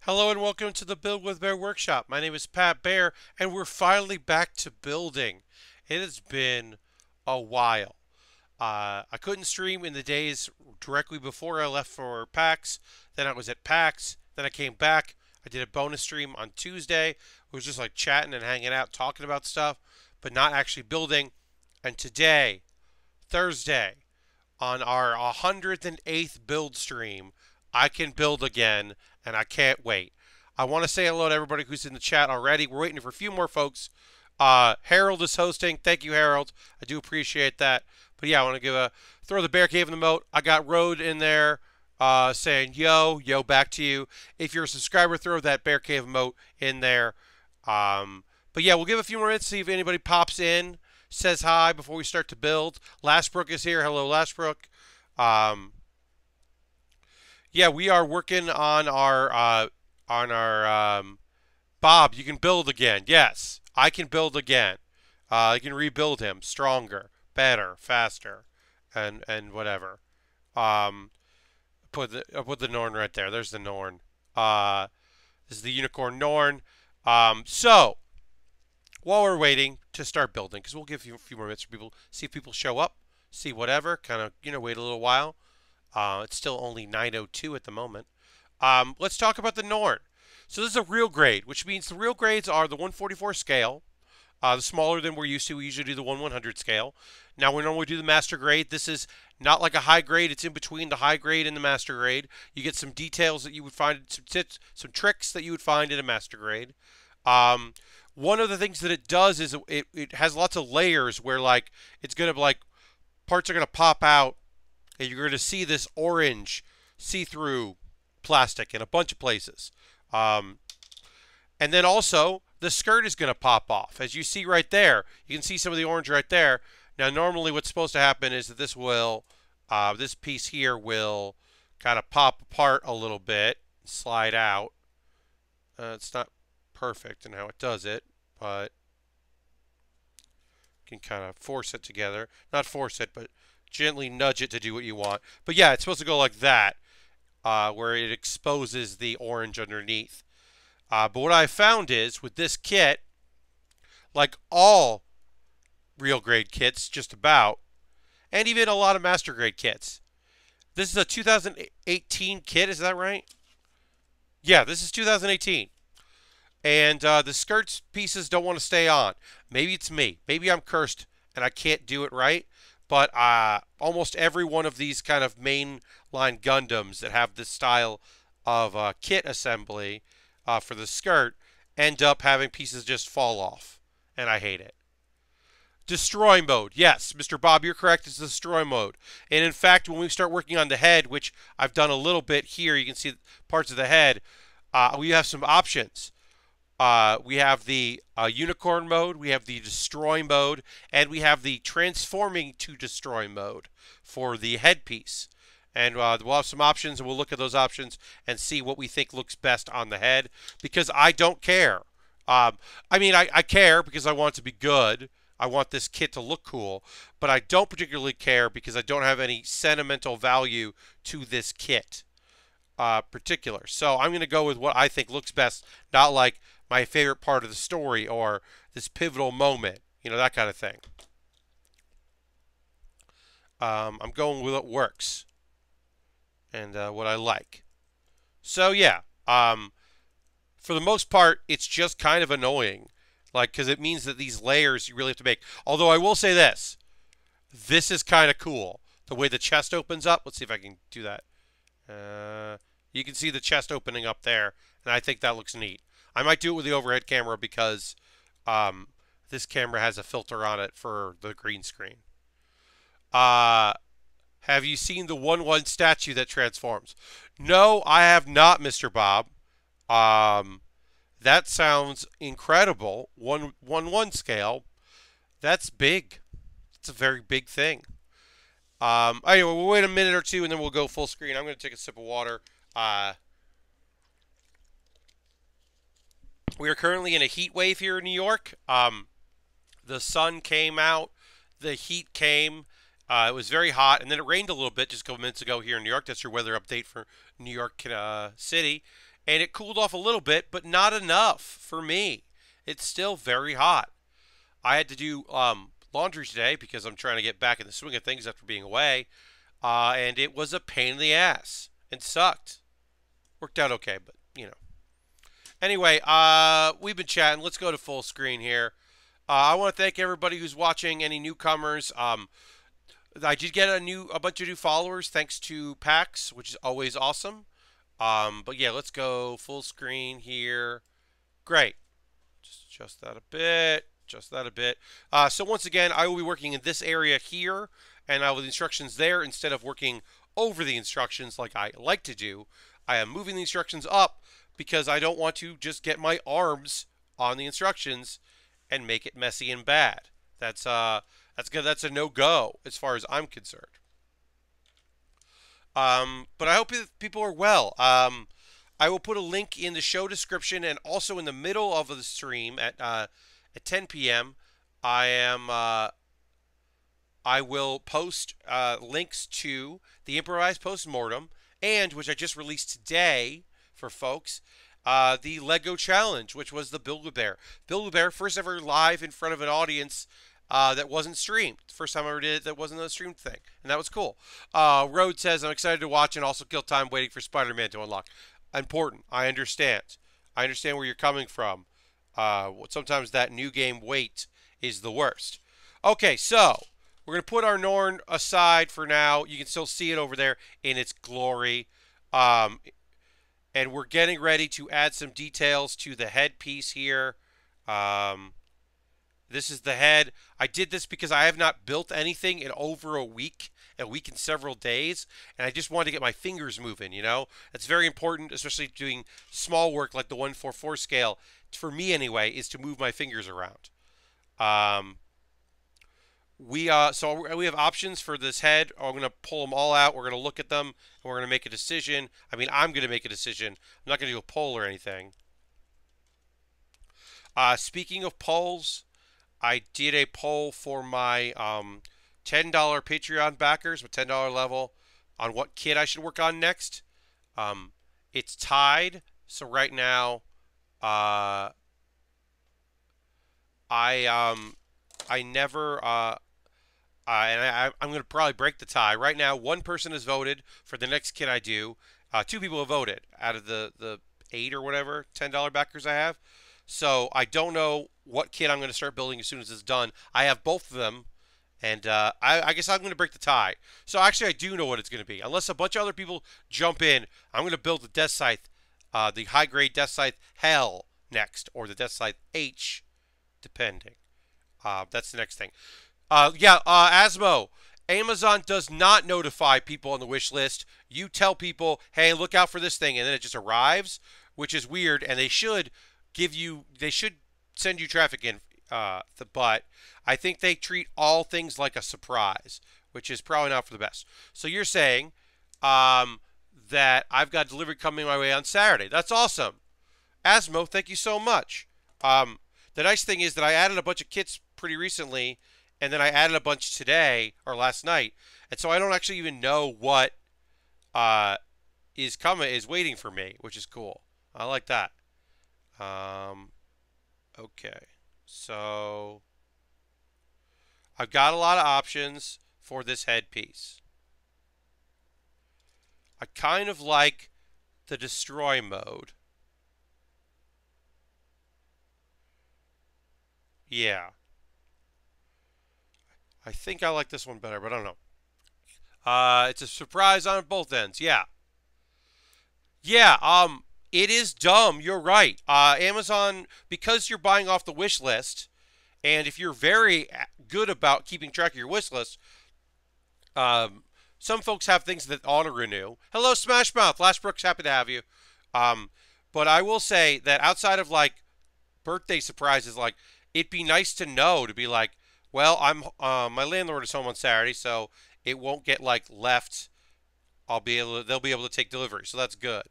Hello and welcome to the Build with Bear workshop. My name is Pat Baer and we're finally back to building. It has been a while. I couldn't stream in the days directly before I left for PAX. Then I was at PAX. Then I came back. I did a bonus stream on Tuesday. It was just like chatting and hanging out, talking about stuff, but not actually building. And today, Thursday, on our 108th build stream, I can build again, and I can't wait. I want to say hello to everybody who's in the chat already. We're waiting for a few more folks. Harold is hosting. Thank you, Harold. I do appreciate that. But yeah, I want to throw the Bear Cave in the moat. I got Road in there saying yo, back to you. If you're a subscriber, throw that Bear Cave emote in there. But yeah, we'll give a few more minutes to see if anybody pops in, says hi before we start to build. Lastbrook is here. Hello, Lastbrook. Um, yeah, we are working on our Bob. You can build again. Yes, I can build again. I can rebuild him stronger, better, faster, and whatever. Um, I'll put the Norn right there. There's the Norn. This is the unicorn Norn. So while we're waiting to start building, because we'll give you a few more minutes for people, see if people show up, see whatever, kind of, wait a little while. It's still only 9:02 at the moment. Let's talk about the Norn. So this is a real grade, which means the real grades are the 144 scale, the smaller than we're used to. We usually do the 1/100 scale. Now we normally do the master grade. This is not like a high grade. It's in between the high grade and the master grade. You get some details that you would find, some tricks that you would find in a master grade. One of the things that it does is it has lots of layers where like it's gonna like parts are gonna pop out and you're gonna see this orange see-through plastic in a bunch of places. And then also the skirt is gonna pop off. As you see right there, you can see some of the orange right there. Now normally what's supposed to happen is that this piece here will kind of pop apart a little bit, slide out. It's not perfect in how it does it, but you can kind of force it together. Not force it, but gently nudge it to do what you want. But yeah, it's supposed to go like that, where it exposes the orange underneath. But what I found is with this kit, like all real grade kits, just about, and even a lot of master grade kits, this is a 2018 kit, is that right? Yeah, this is 2018. And the skirts pieces don't want to stay on. Maybe it's me. Maybe I'm cursed and I can't do it right. But almost every one of these kind of mainline Gundams that have this style of kit assembly for the skirt end up having pieces just fall off. And I hate it. Destroy mode. Yes, Mr. Bob, you're correct. It's destroy mode. And in fact, when we start working on the head, which I've done a little bit here, you can see parts of the head, we have some options. We have the unicorn mode, we have the destroy mode, and we have the transforming to destroy mode for the headpiece. And we'll have some options, and we'll look at those options and see what we think looks best on the head, because I don't care. I care because I want it to be good. I want this kit to look cool, but I don't particularly care because I don't have any sentimental value to this kit particular. So I'm going to go with what I think looks best, not like my favorite part of the story or this pivotal moment, that kind of thing. I'm going with what works and what I like. So yeah, for the most part, it's just kind of annoying, because it means that these layers you really have to make. Although I will say this is kind of cool. The way the chest opens up. Let's see if I can do that. You can see the chest opening up there, and I think that looks neat. I might do it with the overhead camera because this camera has a filter on it for the green screen. Have you seen the 1/1 statue that transforms? No, I have not, Mr. Bob. That sounds incredible. 1/1 scale. That's big. It's a very big thing. Anyway, we'll wait a minute or two and then we'll go full screen. I'm going to take a sip of water. We are currently in a heat wave here in New York. The sun came out, the heat came. It was very hot, and then it rained a little bit just a couple minutes ago here in New York. That's your weather update for New York City. and it cooled off a little bit, but not enough for me. It's still very hot. I had to do laundry today because I'm trying to get back in the swing of things after being away, and it was a pain in the ass. It sucked. Worked out okay, but you know. Anyway, we've been chatting. Let's go to full screen here. I want to thank everybody who's watching. Any newcomers. I did get a bunch of new followers thanks to PAX, which is always awesome. But yeah, let's go full screen here. Great. Just adjust that a bit. Just that a bit. So once again, I will be working in this area here, and I will the instructions there instead of working over the instructions like I like to do. I am moving the instructions up because I don't want to just get my arms on the instructions and make it messy and bad. That's good. That's a no-go as far as I'm concerned. But I hope people are well. I will put a link in the show description and also in the middle of the stream at 10 p.m. I will post links to the improvised postmortem and which I just released today for folks. The Lego challenge, which was the Build-A-Bear. Build-A-Bear, first ever live in front of an audience that wasn't streamed. First time I ever did it that wasn't a streamed thing. And that was cool. Road says, I'm excited to watch and also kill time waiting for Spider-Man to unlock. Important. I understand. I understand where you're coming from. Sometimes that new game wait is the worst. Okay, so we're going to put our Norn aside for now. You can still see it over there in its glory. And we're getting ready to add some details to the headpiece here. This is the head. I did this because I have not built anything in over a week and several days, and I just wanted to get my fingers moving, you know? It's very important, especially doing small work like the 1/4 scale, for me anyway, is to move my fingers around. So we have options for this head. I'm going to pull them all out. We're going to look at them, and we're going to make a decision. I mean, I'm going to make a decision. I'm not going to do a poll or anything. Speaking of polls, I did a poll for my $10 Patreon backers with $10 level on what kit I should work on next. It's tied, so right now I'm going to probably break the tie. Right now, one person has voted for the next kit I do. Two people have voted out of the 8 or whatever $10 backers I have. So I don't know what kit I'm going to start building as soon as it's done. I have both of them, and I guess I'm going to break the tie. So actually, I do know what it's going to be. Unless a bunch of other people jump in, I'm going to build the Death Scythe, the high-grade Death Scythe Hell next, or the Death Scythe H, depending. That's the next thing. Asmo, Amazon does not notify people on the wish list. You tell people, hey, look out for this thing, and then it just arrives, which is weird, and they should send you traffic in, but I think they treat all things like a surprise, which is probably not for the best. So you're saying that I've got delivery coming my way on Saturday. That's awesome. Asmo, thank you so much. The nice thing is that I added a bunch of kits pretty recently, and then I added a bunch today or last night, and so I don't actually even know what is waiting for me, which is cool. I like that. Okay, so I've got a lot of options for this headpiece. I kind of like the destroy mode. Yeah. I think I like this one better, but I don't know. It's a surprise on both ends. Yeah. Yeah, it is dumb. You're right. Amazon, because you're buying off the wish list, and if you're very good about keeping track of your wish list, some folks have things that auto renew. Hello, Smash Mouth. Last Brooks, happy to have you. But I will say that outside of like birthday surprises, like it'd be nice to know to be like, well, my landlord is home on Saturday, so it won't get like left. They'll be able to take delivery, so that's good.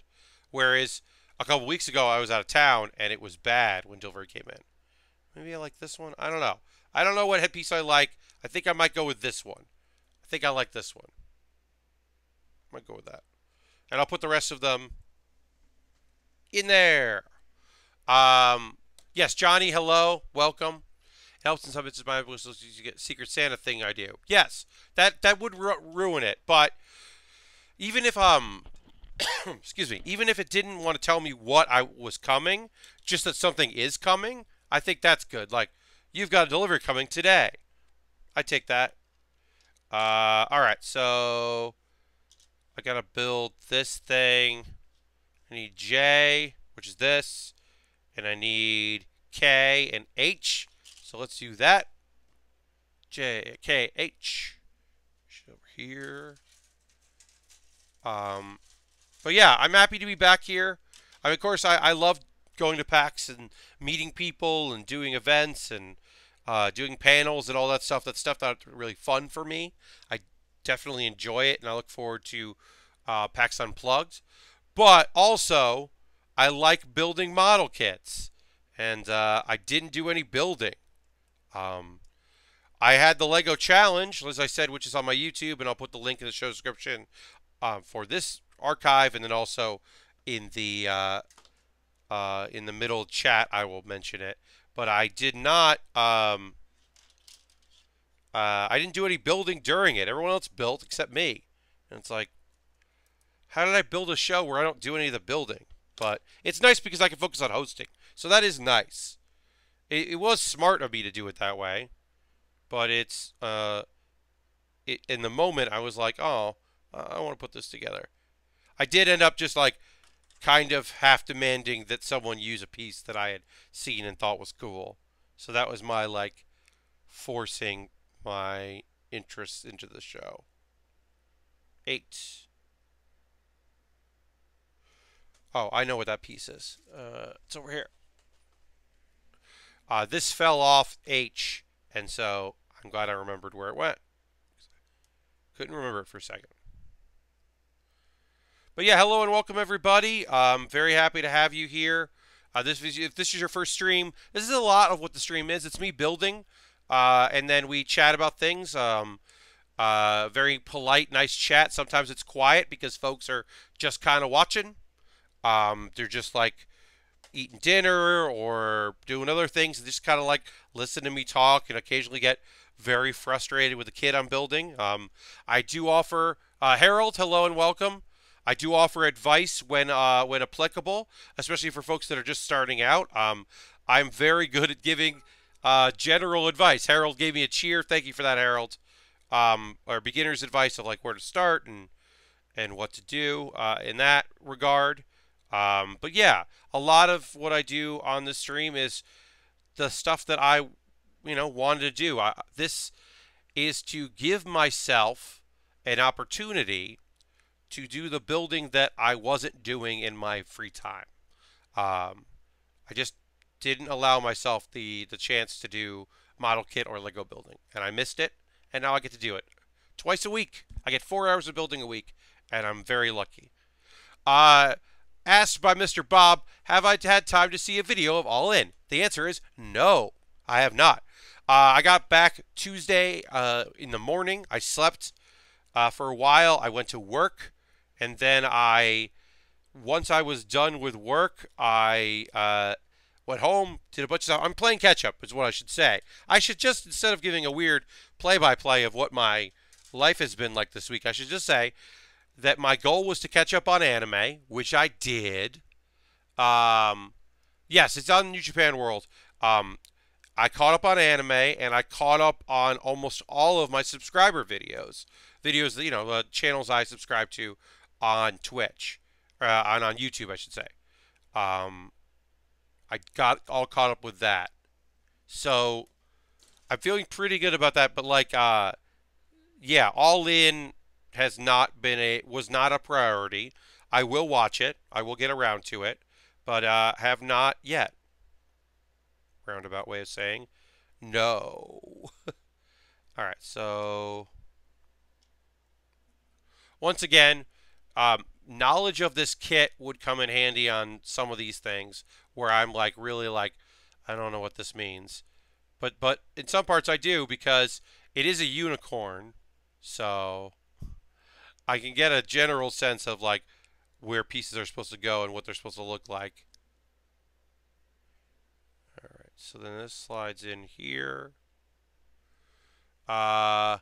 Whereas a couple weeks ago I was out of town and it was bad when delivery came in. Maybe I like this one. I don't know. I don't know what headpiece I like. I think I might go with this one. I think I like this one. I might go with that. And I'll put the rest of them in there. Um, yes, Johnny, hello, welcome. Helps in some instances my ability to get Secret Santa thing I do. Yes, that would ruin it. But even if excuse me, even if it didn't want to tell me what I was coming, just that something is coming, I think that's good. Like, you've got a delivery coming today. I take that. All right, so I gotta build this thing. I need J, which is this, and I need K and H. So let's do that. J, K, H. Over here. Um, but yeah, I'm happy to be back here. I mean, of course, I love going to PAX and meeting people and doing events and doing panels and all that stuff. That's stuff that's really fun for me. I definitely enjoy it, and I look forward to PAX Unplugged. But also, I like building model kits, and I didn't do any building. I had the Lego Challenge, as I said, which is on my YouTube, and I'll put the link in the show description for this archive, and then also in the middle chat I will mention it. But I did not. I didn't do any building during it. Everyone else built except me, and it's like, how did I build a show where I don't do any of the building? But it's nice because I can focus on hosting, so that is nice. It was smart of me to do it that way, but it's in the moment I was like, oh, I want to put this together. I did end up just like kind of half demanding that someone use a piece that I had seen and thought was cool. So that was my like forcing my interest into the show. 8. Oh, I know what that piece is. It's over here. This fell off H, and so I'm glad I remembered where it went. Couldn't remember it for a second. But yeah, hello and welcome everybody. I'm very happy to have you here. If this is your first stream, this is a lot of what the stream is. It's me building, and then we chat about things. Very polite, nice chat. Sometimes it's quiet because folks are just kind of watching. They're just like eating dinner or doing other things and just kind of like listen to me talk and occasionally get very frustrated with the kid I'm building. I do offer Harold, hello and welcome. I do offer advice when applicable, especially for folks that are just starting out. I'm very good at giving general advice. Harold gave me a cheer. Thank you for that, Harold. Or beginner's advice of like where to start and what to do in that regard. But yeah, a lot of what I do on the stream is the stuff that I, wanted to do. This is to give myself an opportunity to do the building that I wasn't doing in my free time. I just didn't allow myself the chance to do model kit or Lego building, and I missed it, and now I get to do it twice a week. I get 4 hours of building a week, and I'm very lucky. Asked by Mr. Bob, have I had time to see a video of All In? The answer is no, I have not. I got back Tuesday in the morning. I slept for a while. I went to work, and then once I was done with work, I went home, did a bunch of stuff. I'm playing catch up, is what I should say. I should just, instead of giving a weird play-by-play of what my life has been like this week, I should just say that my goal was to catch up on anime, which I did. Yes, it's on New Japan World. I caught up on anime, and I caught up on almost all of my subscriber videos. Videos that, channels I subscribe to on Twitch. On YouTube, I should say. I got all caught up with that. So, I'm feeling pretty good about that, but like, yeah, All In was not a priority. I will watch it. I will get around to it, but have not yet. Roundabout way of saying no. All right, so once again, knowledge of this kit would come in handy on some of these things where I'm like really like, I don't know what this means, but in some parts I do because it is a unicorn, so I can get a general sense of like where pieces are supposed to go and what they're supposed to look like. All right, so then this slides in here. I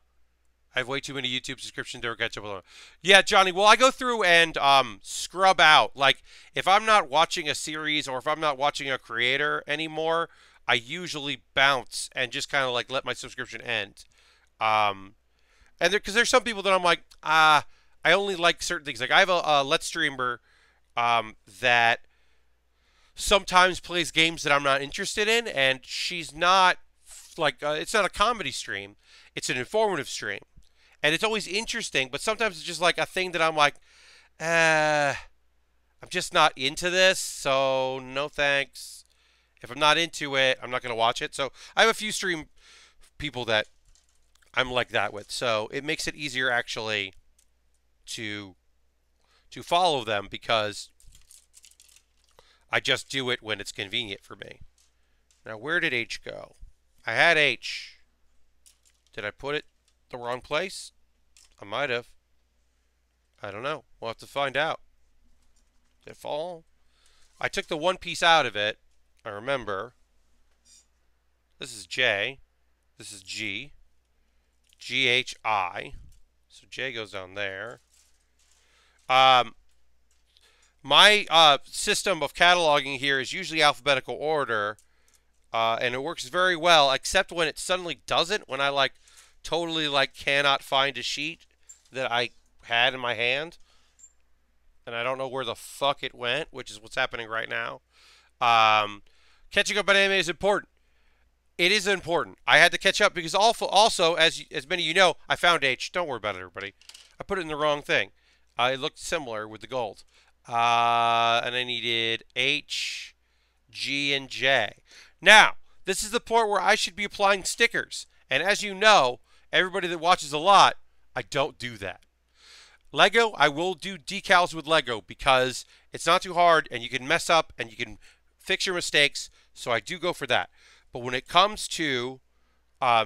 have way too many YouTube subscriptions to catch up with them. Yeah, Johnny. Well, I go through and scrub out. Like, if I'm not watching a series or if I'm not watching a creator anymore, I usually bounce and just kind of like let my subscription end. And because there's some people that I'm like, I only like certain things. Like I have a Let's Streamer that sometimes plays games that I'm not interested in, and she's not like it's not a comedy stream. It's an informative stream, and it's always interesting. But sometimes it's just like a thing that I'm like, I'm just not into this, so no thanks. If I'm not into it, I'm not going to watch it. So I have a few stream people that I'm like that with. So it makes it easier actually to follow them because I just do it when it's convenient for me. Now, where did H go? I had H. Did I put it the wrong place? I might have. I don't know. We'll have to find out. Did it fall? I took the one piece out of it. I remember. This is J. This is G. G-H-I. So J goes down there. My system of cataloging here is usually alphabetical order. And it works very well, except when it suddenly doesn't, when I like totally like cannot find a sheet that I had in my hand. And I don't know where the fuck it went, which is what's happening right now. Catching up on anime is important. It is important. I had to catch up because also as many of you know, I found H. Don't worry about it, everybody. I put it in the wrong thing. It looked similar with the gold. And I needed H, G, and J. Now, this is the point where I should be applying stickers. And as you know, everybody that watches a lot, I don't do that. Lego, I will do decals with Lego because it's not too hard and you can mess up and you can fix your mistakes. So I do go for that. But when it comes to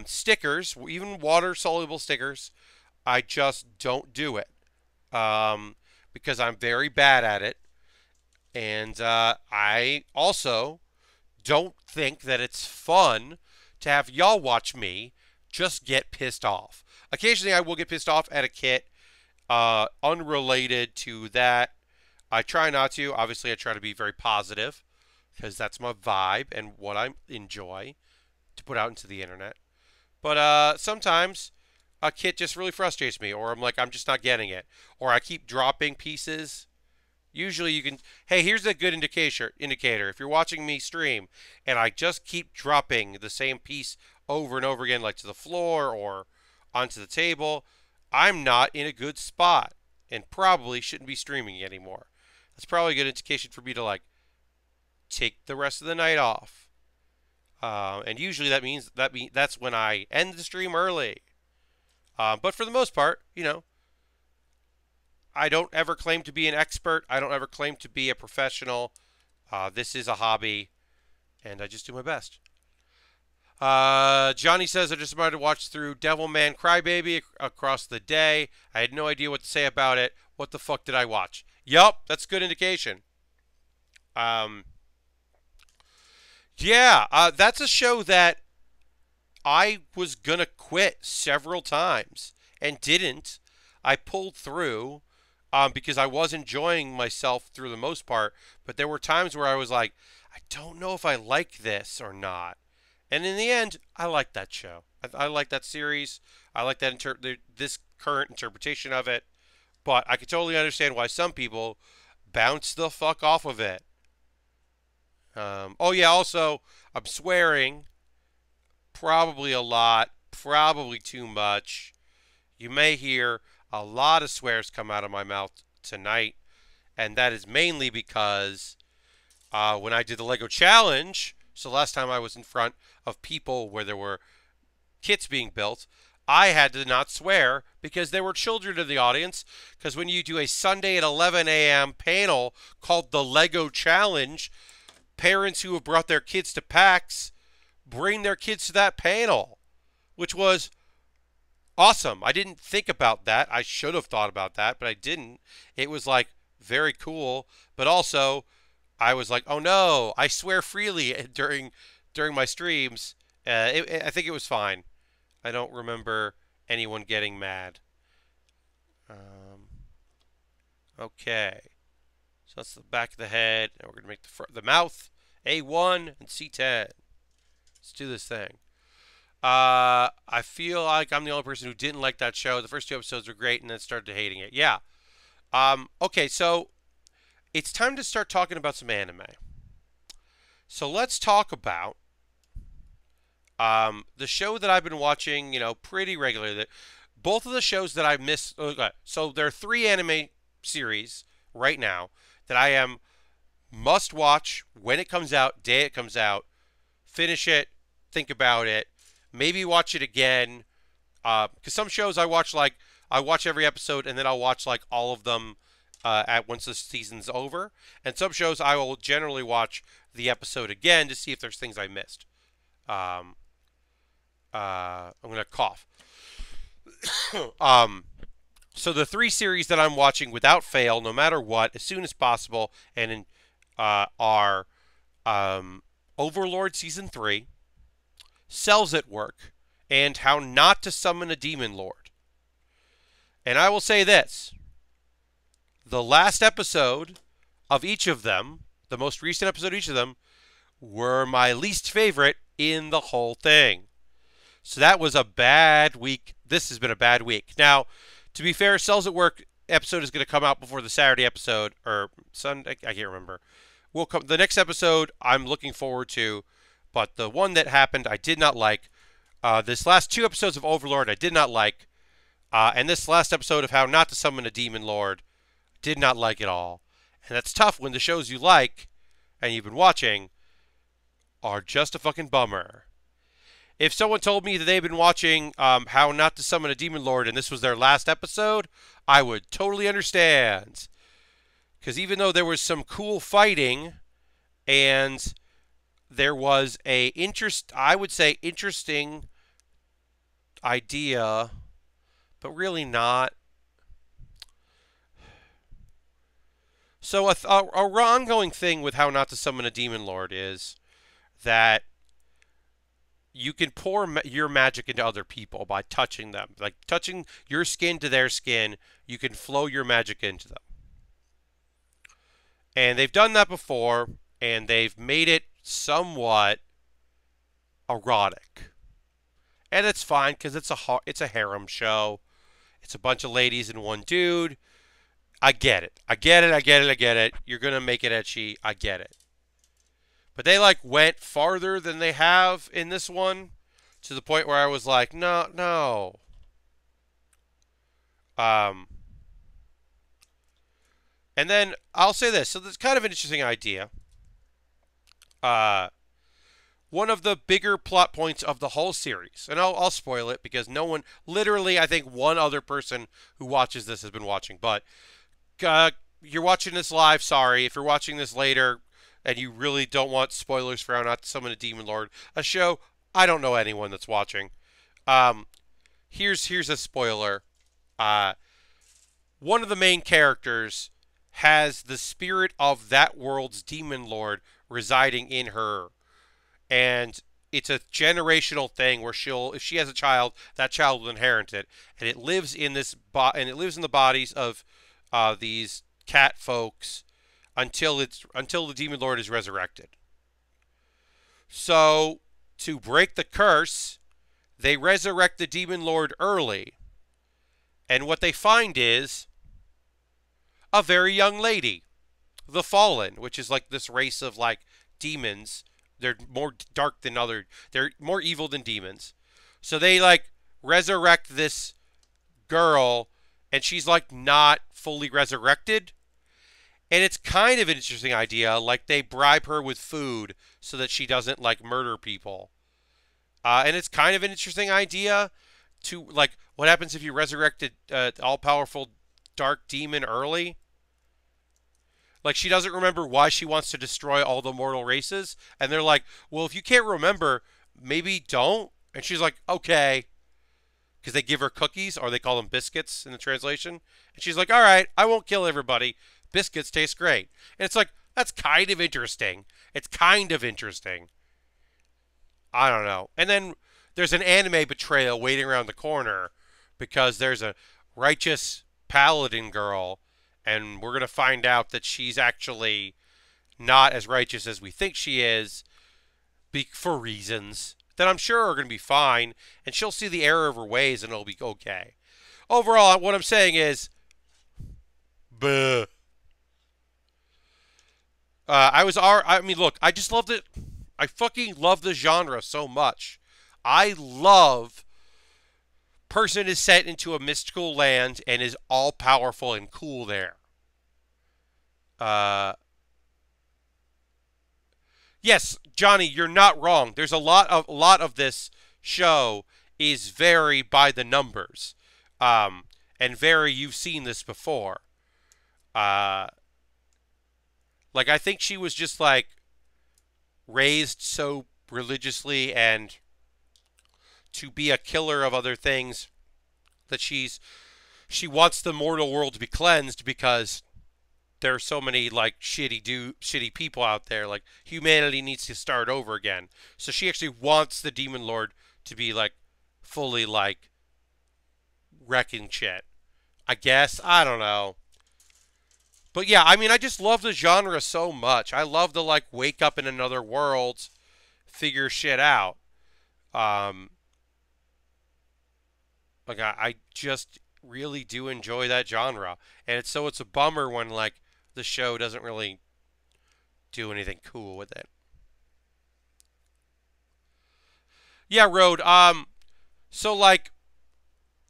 stickers, even water-soluble stickers, I just don't do it because I'm very bad at it. And I also don't think that it's fun to have y'all watch me just get pissed off. Occasionally, I will get pissed off at a kit unrelated to that. I try not to. Obviously, I try to be very positive because that's my vibe and what I enjoy to put out into the internet. But sometimes a kit just really frustrates me, or I'm like, I'm just not getting it, or I keep dropping pieces. Usually you can, hey, here's a good indicator. If you're watching me stream and I just keep dropping the same piece over and over again, like to the floor or onto the table, I'm not in a good spot and probably shouldn't be streaming anymore. That's probably a good indication for me to like take the rest of the night off. And usually that's when I end the stream early. But for the most part, you know, I don't ever claim to be an expert. I don't ever claim to be a professional. This is a hobby, and I just do my best. Johnny says, I just wanted to watch through Devilman Crybaby across the day. I had no idea what to say about it. What the fuck did I watch? Yup, that's a good indication. Yeah, that's a show that I was going to quit several times and didn't. I pulled through because I was enjoying myself through the most part, but there were times where I was like, I don't know if I like this or not. And in the end, I like that show. I like that series. I like that this current interpretation of it. But I can totally understand why some people bounce the fuck off of it. Oh yeah, also, I'm swearing. Probably a lot. Probably too much. You may hear a lot of swears come out of my mouth tonight. And that is mainly because when I did the Lego Challenge, so last time I was in front of people where there were kits being built, I had to not swear because there were children in the audience. Because when you do a Sunday at 11 a.m. panel called the Lego Challenge, parents who have brought their kids to PAX bring their kids to that panel, which was awesome. I didn't think about that. I should have thought about that, but I didn't. It was like very cool. But also, I was like, oh no, I swear freely during my streams. I think it was fine. I don't remember anyone getting mad. Um, okay, so that's the back of the head. Now we're gonna make the mouth A1 and C10. Let's do this thing. I feel like I'm the only person who didn't like that show. The first two episodes were great, and then started hating it. Yeah. Okay, so it's time to start talking about some anime. So let's talk about the show that I've been watching, pretty regularly. Both of the shows that I missed. Okay, so there are 3 anime series right now that I am must watch when it comes out, day it comes out, finish it, think about it, maybe watch it again. Because some shows I watch every episode and then I'll watch like all of them at once the season's over. And some shows I will generally watch the episode again to see if there's things I missed. I'm gonna cough. So the 3 series that I'm watching without fail, no matter what, as soon as possible, are Overlord season 3, Cells at Work, and How Not to Summon a Demon Lord. And I will say this: the last episode of each of them, the most recent episode of each of them, were my least favorite in the whole thing. So that was a bad week. This has been a bad week. Now, to be fair, Cells at Work episode is going to come out before the Saturday episode, or Sunday, I can't remember. The next episode I'm looking forward to, but the one that happened I did not like. This last 2 episodes of Overlord I did not like. And this last episode of How Not to Summon a Demon Lord did not like at all. And that's tough when the shows you like and you've been watching are just a fucking bummer. If someone told me that they've been watching How Not to Summon a Demon Lord and this was their last episode, I would totally understand. Because even though there was some cool fighting and there was I would say interesting idea, but really not. So a ongoing thing with How Not to Summon a Demon Lord is that you can pour your magic into other people by touching them. Like touching your skin to their skin, you can flow your magic into them. And they've done that before, and they've made it somewhat erotic. And it's fine because it's a harem show. It's a bunch of ladies and one dude. I get it. I get it. You're going to make it ecchi. I get it. But they went farther than they have in this one to the point where I was like, no. And then I'll say this. So there's kind of an interesting idea. One of the bigger plot points of the whole series, and I'll spoil it because no one, literally, I think one other person who watches this has been watching. But you're watching this live, sorry. If you're watching this later and you really don't want spoilers for How Not to Summon a Demon Lord, a show I don't know anyone that's watching. Here's a spoiler. One of the main characters has the spirit of that world's demon lord residing in her. And it's a generational thing where if she has a child, that child will inherit it, and it lives in the bodies of these cat folks until the demon lord is resurrected. So to break the curse, they resurrect the demon lord early, and what they find is a very young lady, the Fallen, which is this race of demons. They're more dark than they're more evil than demons. So they resurrect this girl, and she's not fully resurrected. And it's kind of an interesting idea. They bribe her with food so that she doesn't murder people. And it's kind of an interesting idea to what happens if you resurrected all-powerful dark demon early. She doesn't remember why she wants to destroy all the mortal races. And they're like, well, if you can't remember, maybe don't. And she's like, okay. Because they give her cookies, or they call them biscuits in the translation. And she's like, all right, I won't kill everybody, biscuits taste great. And it's like, that's kind of interesting. It's kind of interesting. I don't know. And then there's an anime betrayal waiting around the corner because there's a righteous paladin girl, and we're going to find out that she's actually not as righteous as we think she is for reasons that I'm sure are going to be fine, and she'll see the error of her ways and it'll be okay. Overall, what I'm saying is, bleh. I mean, look, I just loved it. I fucking love the genre so much. I love person is set into a mystical land and is all powerful and cool there. Yes, Johnny, you're not wrong. There's a lot of this show is very by the numbers, and very you've seen this before. Uh, like I think she was just like raised so religiously and to be a killer of other things that she wants the mortal world to be cleansed because there are so many like shitty people out there. Like humanity needs to start over again. So she actually wants the demon lord to be like fully like wrecking shit. I guess I don't know. But yeah, I mean, I just love the genre so much. I love to like wake up in another world, figure shit out. Um, like I just really do enjoy that genre, and it's a bummer when like the show doesn't really do anything cool with it. Yeah, Road. So like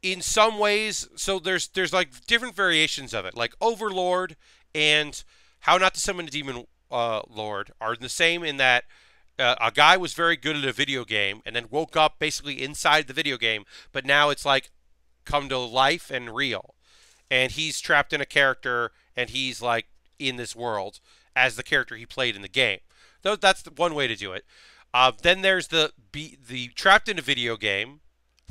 in some ways, so there's like different variations of it. Like Overlord and How Not to Summon a Demon Lord are the same in that a guy was very good at a video game and then woke up basically inside the video game, but now it's like come to life and real. And he's trapped in a character and he's like in this world as the character he played in the game. Though that's one way to do it. Then there's the trapped in a video game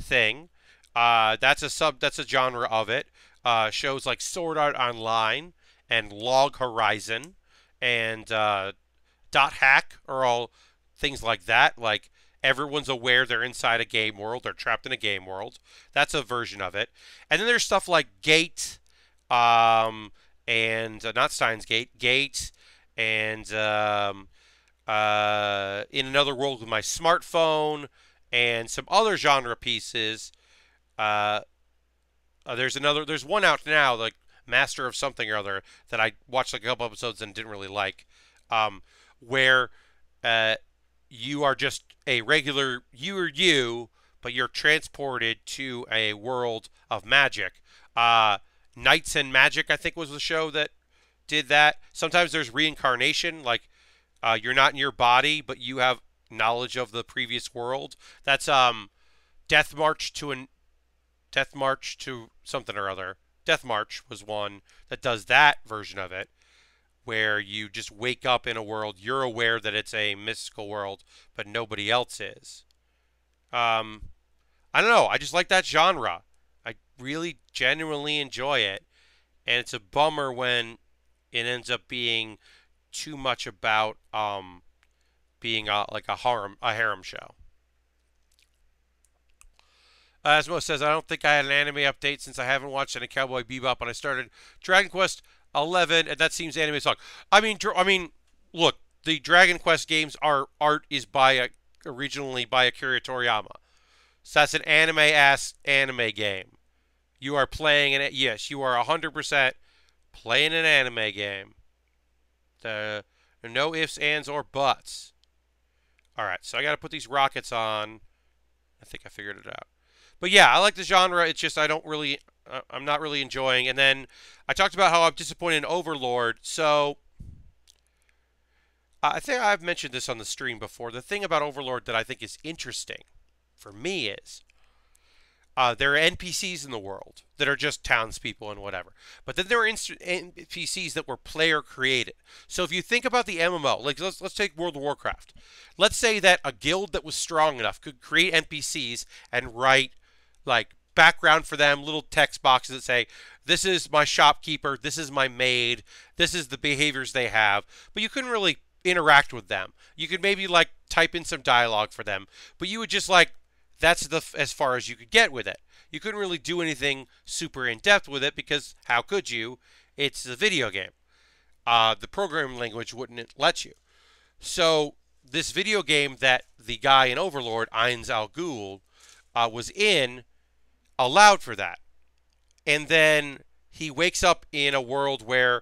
thing. That's a genre of it. Shows like Sword Art Online and Log Horizon and Dot Hack are all things like that. Like everyone's aware they're inside a game world, they're trapped in a game world. That's a version of it. And then there's stuff like Gate, and not Steins Gate, Gate, and In Another World with My Smartphone, and some other genre pieces. There's one out now, like Master of Something or Other, that I watched like a couple episodes and didn't really like, where you are just a regular you, but you're transported to a world of magic. Knights and Magic, I think, was the show that did that. Sometimes there's reincarnation, like you're not in your body, but you have knowledge of the previous world. That's Death March to something or other. Death March was one that does that version of it, where you just wake up in a world, you're aware that it's a mystical world, but nobody else is. I don't know, I just like that genre. I really genuinely enjoy it, and it's a bummer when it ends up being too much about being like a harem show. Asmo says, I don't think I had an anime update since I haven't watched any Cowboy Bebop, and I started Dragon Quest 11, and that seems anime song. I mean, look, the Dragon Quest games art is originally by Akira Toriyama. So that's an anime-ass anime game. You are playing yes, you are 100% playing an anime game. No ifs, ands, or buts. Alright, so I gotta put these rockets on. I think I figured it out. But yeah, I like the genre. It's just I'm not really enjoying. And then I talked about how I'm disappointed in Overlord. So I think I've mentioned this on the stream before. The thing about Overlord that I think is interesting for me is there are NPCs in the world that are just townspeople and whatever. But then there are NPCs that were player created. So if you think about the MMO, like let's take World of Warcraft. Let's say that a guild that was strong enough could create NPCs and write like background for them, little text boxes that say, this is my shopkeeper, this is my maid, this is the behaviors they have, but you couldn't really interact with them. You could maybe like type in some dialogue for them, but you would just like that's the as far as you could get with it. You couldn't really do anything super in depth with it because how could you? It's a video game. The programming language wouldn't let you. So this video game that the guy in Overlord, Ainz Al Ghul, was in, allowed for that. And then he wakes up in a world where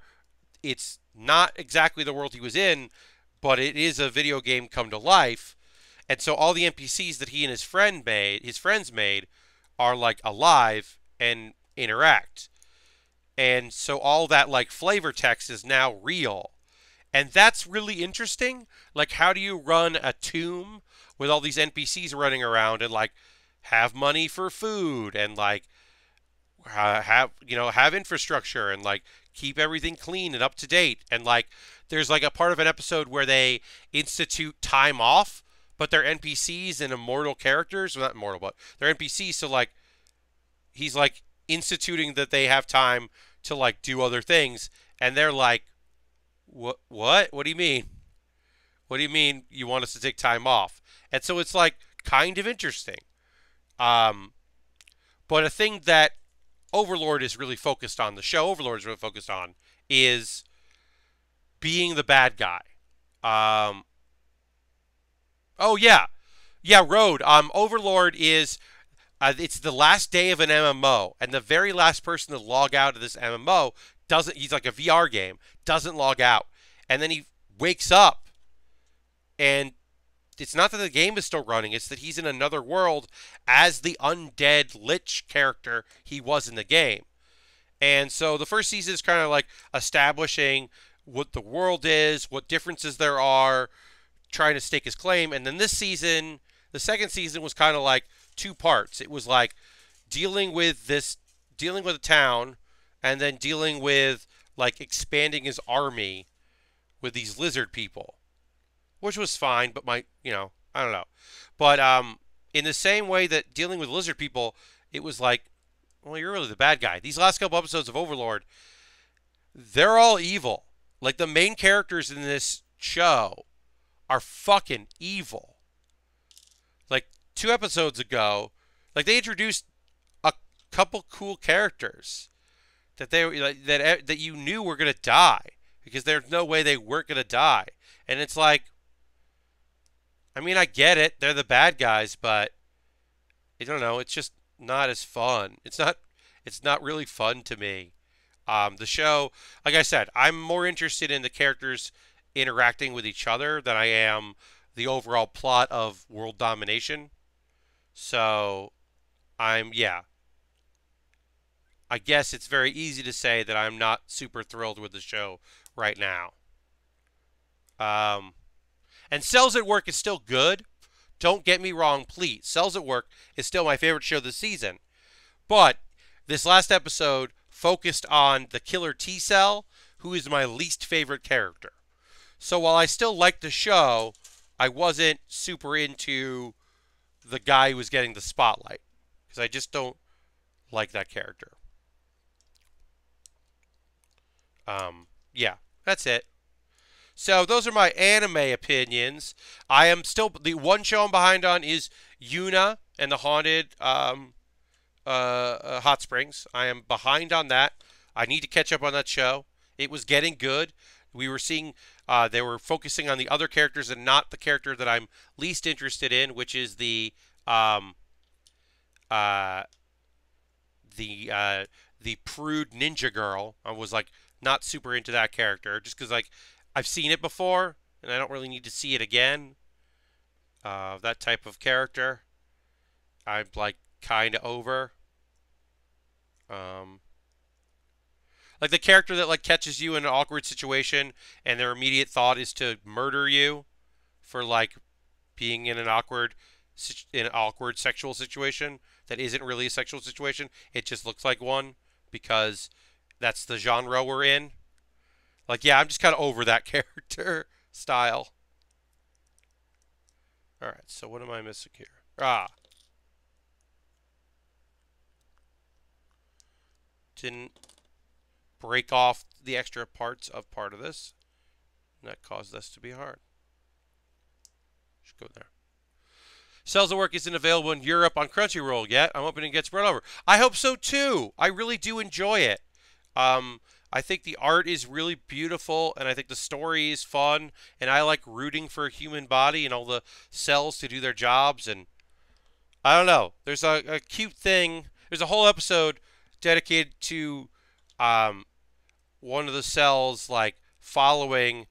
it's not exactly the world he was in, but it is a video game come to life. And so all the NPCs that he and his friends made, are like alive and interact. And so all that like flavor text is now real. And that's really interesting. Like, how do you run a tomb with all these NPCs running around and like have money for food and like have infrastructure and like keep everything clean and up to date and like there's like a part of an episode where they institute time off, but they're NPCs and immortal characters, well, not immortal, but they're NPCs. So like he's like instituting that they have time to like do other things, and they're like, what do you mean? What do you mean you want us to take time off? And so it's like kind of interesting. Um, but a thing that Overlord is really focused on, the show Overlord is really focused on, is being the bad guy. Um, oh yeah, Road. Overlord is it's the last day of an MMO, and the very last person to log out of this MMO doesn't. He's like a VR game, doesn't log out, and then he wakes up, and it's not that the game is still running; it's that he's in another world as the undead Lich character he was in the game. And so the first season is kind of like establishing what the world is, what differences there are, trying to stake his claim. And then this season, the second season was kind of like two parts. It was like dealing with a town, and then dealing with like expanding his army with these lizard people, which was fine, but I don't know. But in the same way that dealing with lizard people, it was like, well, you're really the bad guy. These last couple episodes of Overlord, they're all evil. Like the main characters in this show are fucking evil. Like 2 episodes ago, like they introduced a couple cool characters that that you knew were gonna die because there's no way they weren't gonna die, and it's like, I mean, I get it, they're the bad guys, but I don't know, it's just not as fun. It's not really fun to me. The show, like I said, I'm more interested in the characters interacting with each other than I am the overall plot of world domination. So, yeah. I guess it's very easy to say that I'm not super thrilled with the show right now. And Cells at Work is still good. Don't get me wrong, please. Cells at Work is still my favorite show this season. But this last episode focused on the killer T Cell, who is my least favorite character. So while I still liked the show, I wasn't super into the guy who was getting the spotlight, because I just don't like that character. Yeah, that's it. So those are my anime opinions. I am still the one show I'm behind on is Yuna and the Haunted Hot Springs. I am behind on that. I need to catch up on that show. It was getting good. We were seeing they were focusing on the other characters and not the character that I'm least interested in, which is uh, the prude ninja girl. I was like not super into that character just because like I've seen it before and I don't really need to see it again. That type of character, I'm like kind of over. Um, like the character that like catches you in an awkward situation and their immediate thought is to murder you for like being in an awkward sexual situation that isn't really a sexual situation. It just looks like one because that's the genre we're in. Like, yeah, I'm just kind of over that character style. All right, so what am I missing here? Didn't break off the extra parts of part of this. And that caused this to be hard. Just go there. Cells at Work isn't available in Europe on Crunchyroll yet. I'm hoping it gets spread over. I hope so too. I really do enjoy it. I think the art is really beautiful, and I think the story is fun, and I like rooting for a human body and all the cells to do their jobs, and I don't know. There's a cute thing. There's a whole episode dedicated to one of the cells, like, following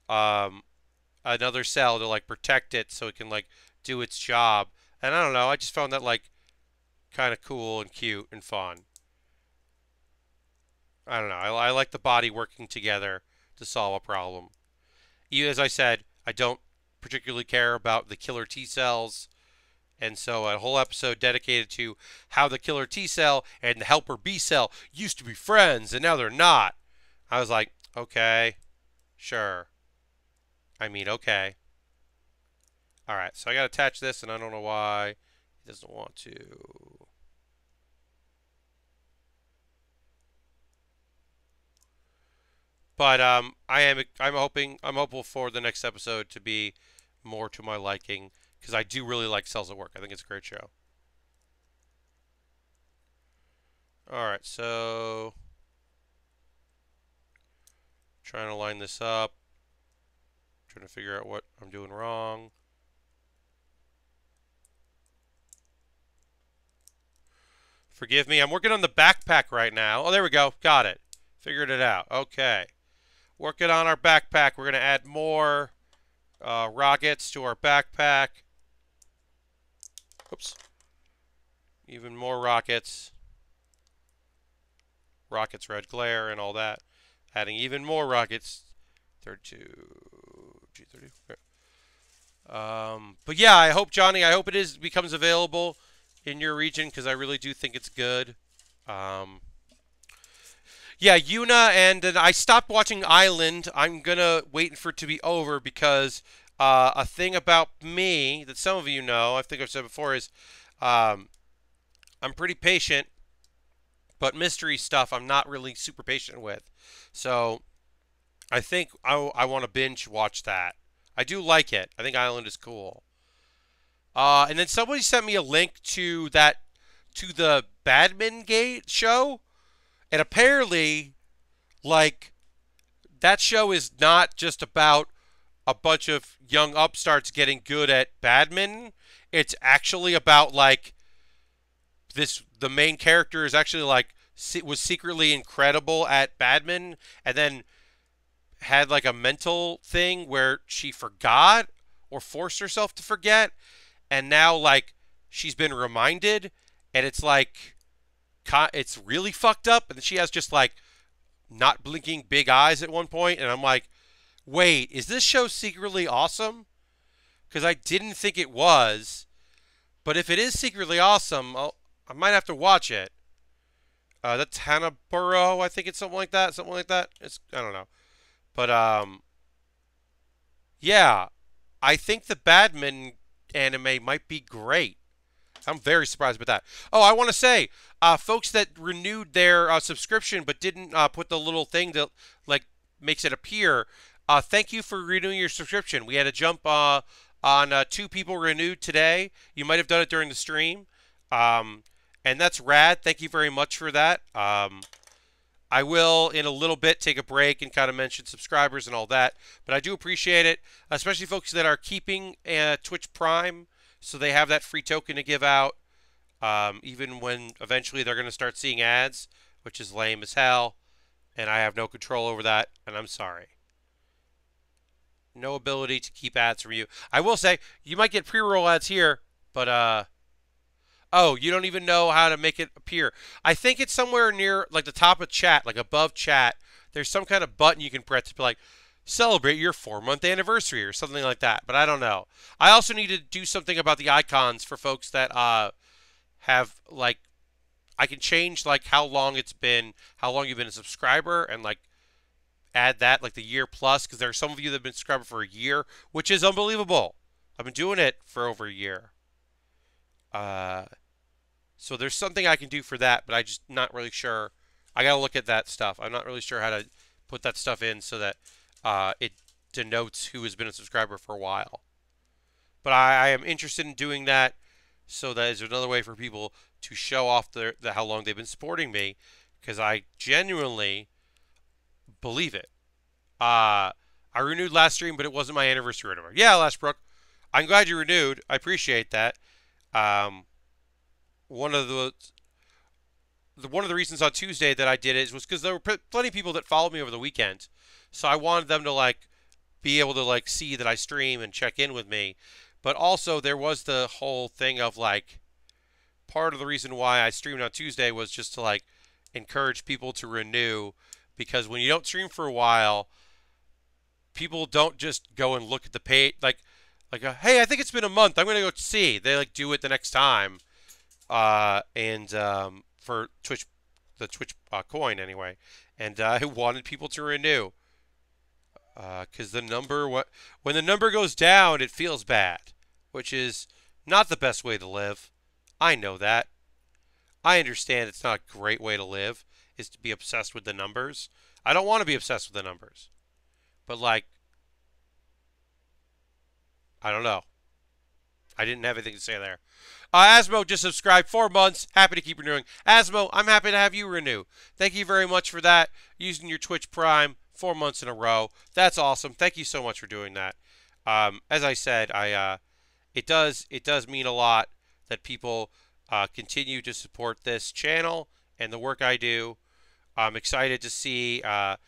another cell to, like, protect it so it can, like, do its job. And I don't know. I just found that, like, kind of cool and cute and fun. I don't know. I like the body working together to solve a problem. Even as I said, I don't particularly care about the killer T cells. And so a whole episode dedicated to how the killer T cell and the helper B cell used to be friends and now they're not. I was like, okay, sure. I mean, okay. Alright, so I gotta attach this and I don't know why it doesn't want to. But I'm hopeful for the next episode to be more to my liking, because I do really like Cells at Work. I think it's a great show. Alright, so trying to line this up. Trying to figure out what I'm doing wrong. Forgive me. I'm working on the backpack right now. Oh, there we go. Got it. Figured it out. Okay. Working on our backpack. We're going to add more rockets to our backpack. Oops. Even more rockets. Rockets, red glare, and all that. Adding even more rockets. 32. G30. Okay. But yeah, I hope, Johnny, I hope it becomes available in your region, because I really do think it's good. Yeah, Yuna, and then I stopped watching Island. I'm going to wait for it to be over, because a thing about me that some of you know, I think I've said before, is I'm pretty patient, but mystery stuff I'm not really super patient with. So I think I want to binge watch that. I do like it. I think Island is cool. And then somebody sent me a link to the Badminton Gate show. And apparently, like, that show is not just about a bunch of young upstarts getting good at badminton. It's actually about, like, the main character is actually, like, was secretly incredible at badminton, and then had, like, a mental thing where she forgot or forced herself to forget, and now, like, she's been reminded, and it's, like, it's really fucked up, and she has just, like, not blinking big eyes at one point, and I'm like, wait, is this show secretly awesome? Because I didn't think it was, but if it is secretly awesome, I might have to watch it. That's Hannahborough, I think it's something like that, I don't know. But, yeah, I think the badminton anime might be great. I'm very surprised about that. Oh, I want to say, folks that renewed their subscription but didn't put the little thing that, like, makes it appear, thank you for renewing your subscription. We had a jump on 2 people renewed today. You might have done it during the stream. And that's rad. Thank you very much for that. I will, in a little bit, take a break and kind of mention subscribers and all that. But I do appreciate it, especially folks that are keeping Twitch Prime, so they have that free token to give out, even when eventually they're going to start seeing ads, which is lame as hell, and I have no control over that, and I'm sorry. No ability to keep ads from you. I will say, you might get pre-roll ads here, but, oh, you don't even know how to make it appear. I think it's somewhere near, like, the top of chat, like above chat. There's some kind of button you can press to be like, celebrate your 4-month anniversary or something like that, but I don't know. I also need to do something about the icons for folks that have, like, I can change, like, how long you've been a subscriber, and, like, add that, like, the year plus, because there are some of you that have been subscribed for a year, which is unbelievable. I've been doing it for over a year. So there's something I can do for that, but I'm just not really sure I gotta look at that stuff. I'm not really sure how to put that stuff in so that it denotes who has been a subscriber for a while. But I am interested in doing that, so that is another way for people to show off how long they've been supporting me, because I genuinely believe it. I renewed last stream, but it wasn't my anniversary anymore. Yeah, Lashbrook, I'm glad you renewed. I appreciate that. Um, one of the reasons on Tuesday that I did it was because there were plenty of people that followed me over the weekend, so I wanted them to like be able to like see that I stream and check in with me. But also there was the whole thing of like part of the reason why I streamed on Tuesday was just to like encourage people to renew, because when you don't stream for a while, people don't just go and look at the page hey, I think it's been a month, I'm gonna go see. They like do it the next time. And for Twitch, the Twitch coin anyway, and I wanted people to renew, because when the number goes down, it feels bad, which is not the best way to live. I know that. I understand it's not a great way to live, is to be obsessed with the numbers. I don't want to be obsessed with the numbers, but like, I don't know. I didn't have anything to say there. Asmo just subscribed 4 months. Happy to keep renewing. Asmo, I'm happy to have you renew. Thank you very much for that. Using your Twitch Prime 4 months in a row. That's awesome. Thank you so much for doing that. As I said, it does mean a lot that people continue to support this channel and the work I do. I'm excited to see that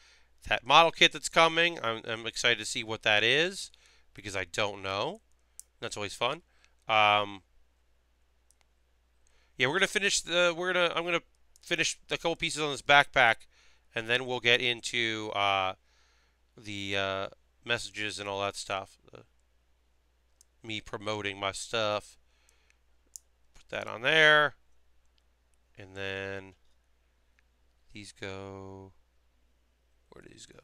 model kit that's coming. I'm excited to see what that is, because I don't know. That's always fun. Yeah, I'm gonna finish a couple pieces on this backpack, and then we'll get into the messages and all that stuff. Me promoting my stuff. Put that on there, and then these go. Where do these go?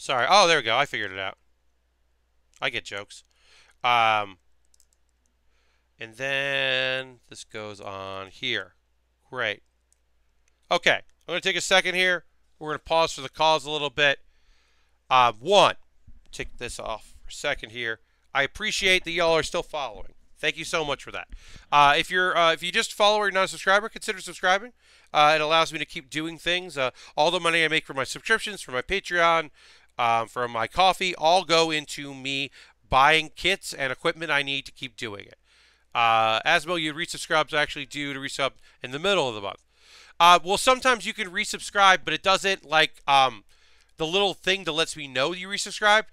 Sorry. Oh, there we go. I figured it out. I get jokes. And then this goes on here. Great. Okay. I'm going to take a second here. We're going to pause for the calls a little bit. Take this off for a second here. I appreciate that y'all are still following. Thank you so much for that. If you just follow or you're not a subscriber, consider subscribing. It allows me to keep doing things. All the money I make from my subscriptions, from my Patreon, from my coffee, all go into me buying kits and equipment I need to keep doing it. Asmo, you resubscribes actually due to resub in the middle of the month. Well, sometimes you can resubscribe, but it doesn't like the little thing that lets me know you resubscribed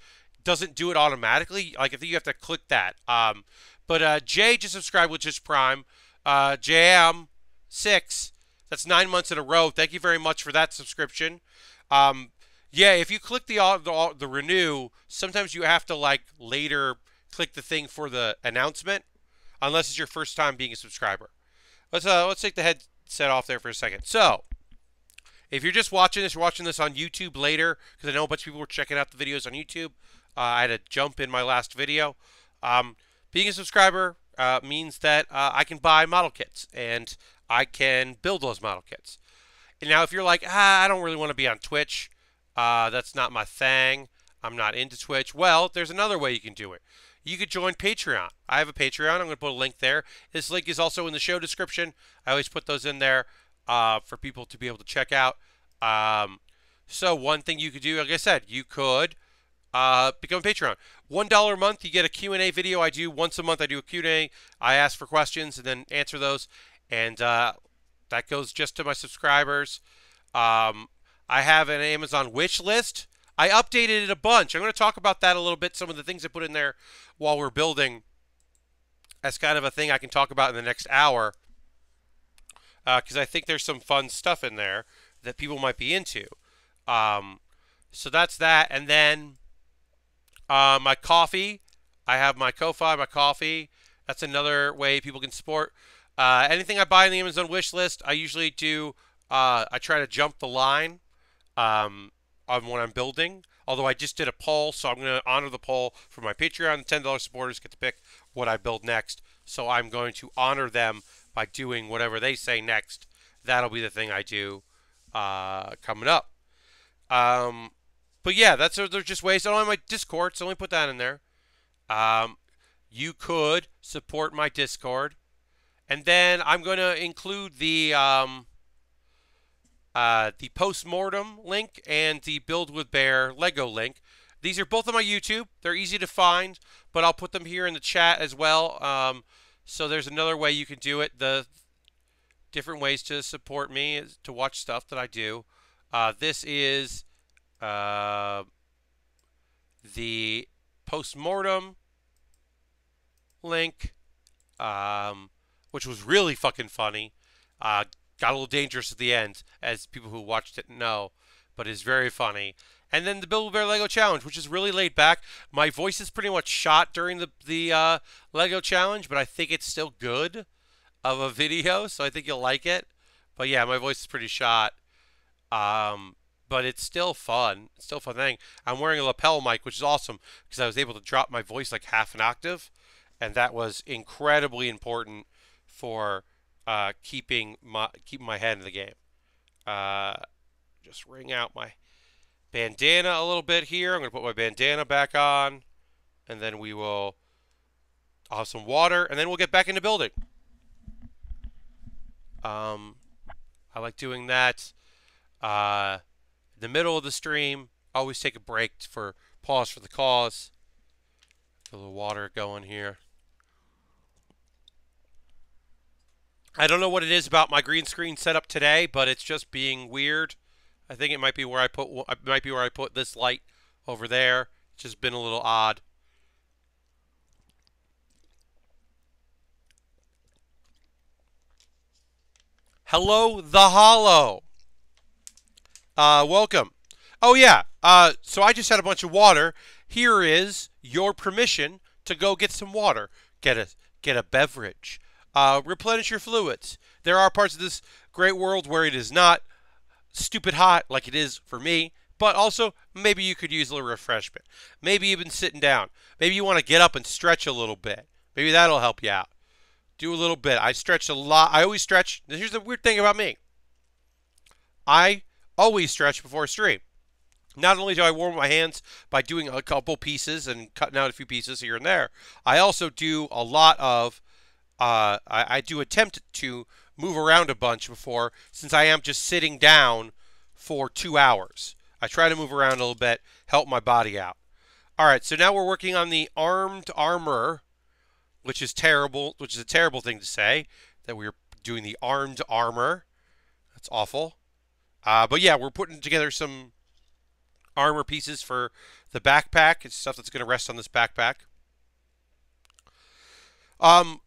doesn't do it automatically. Like, I think you have to click that. But Jay just subscribed with just Prime. JM6, that's 9 months in a row. Thank you very much for that subscription. Yeah, if you click the renew, sometimes you have to like later click the thing for the announcement, unless it's your first time being a subscriber. Let's take the headset off there for a second. So, if you're just watching this, you're watching this on YouTube later, because I know a bunch of people were checking out the videos on YouTube. I had a jump in my last video. Being a subscriber means that I can buy model kits, and I can build those model kits. And now, if you're like, I don't really want to be on Twitch, that's not my thing, I'm not into Twitch, well, there's another way you can do it. You could join Patreon. I have a Patreon. I'm going to put a link there. This link is also in the show description. I always put those in there for people to be able to check out. So one thing you could do, like I said, you could become a Patreon. $1 a month, you get a Q&A video. I do once a month. I do a Q&A. I ask for questions and then answer those. And that goes just to my subscribers. I have an Amazon wish list. I updated it a bunch. I'm going to talk about that a little bit, some of the things I put in there while we're building. That's kind of a thing I can talk about in the next hour, because I think there's some fun stuff in there that people might be into. So that's that. And then my coffee. I have my Ko-Fi, my coffee. That's another way people can support. Anything I buy in the Amazon wish list, I usually do. I try to jump the line on what I'm building. Although I just did a poll, so I'm going to honor the poll for my Patreon. The $10 supporters get to pick what I build next. So I'm going to honor them by doing whatever they say next. That'll be the thing I do coming up. Um, but yeah, they're just ways. I don't have my Discord, so let me put that in there. Um, you could support my Discord, and then I'm going to include the post-mortem link and the build with Baer Lego link. These are both on my YouTube. They're easy to find, but I'll put them here in the chat as well. So there's another way you can do it. The different ways to support me is to watch stuff that I do. This is the post-mortem link, which was really fucking funny. Got a little dangerous at the end, as people who watched it know, but is very funny. And then the Build Bear Lego Challenge, which is really laid back. My voice is pretty much shot during the Lego Challenge, but I think it's still good of a video, so I think you'll like it. But yeah, my voice is pretty shot. But it's still fun. It's still a fun thing. I'm wearing a lapel mic, which is awesome because I was able to drop my voice like half an octave, and that was incredibly important for keeping my head in the game. Just wring out my bandana a little bit here. I'm going to put my bandana back on, and then I'll have some water, and then we'll get back into building. I like doing that. In the middle of the stream, always take a break for pause for the cause. A little water going here. I don't know what it is about my green screen setup today, but it's just being weird. I think it might be where I put this light over there. It's just been a little odd. Hello, the Hollow. Welcome. Oh yeah. So I just had a bunch of water. Here is your permission to go get some water. Get a beverage. Replenish your fluids. There are parts of this great world where it is not stupid hot like it is for me, but also maybe you could use a little refreshment. Maybe even sitting down. Maybe you want to get up and stretch a little bit. Maybe that'll help you out. Do a little bit. I stretch a lot. I always stretch. Here's the weird thing about me. I always stretch before a stream. Not only do I warm my hands by doing a couple pieces and cutting out a few pieces here and there, I also do a lot of I do attempt to move around a bunch before, since I am just sitting down for 2 hours. I try to move around a little bit, help my body out. All right, so now we're working on the armed armor, which is terrible, which is a terrible thing to say, that we're doing the armed armor. That's awful. But yeah, we're putting together some armor pieces for the backpack. It's stuff that's going to rest on this backpack.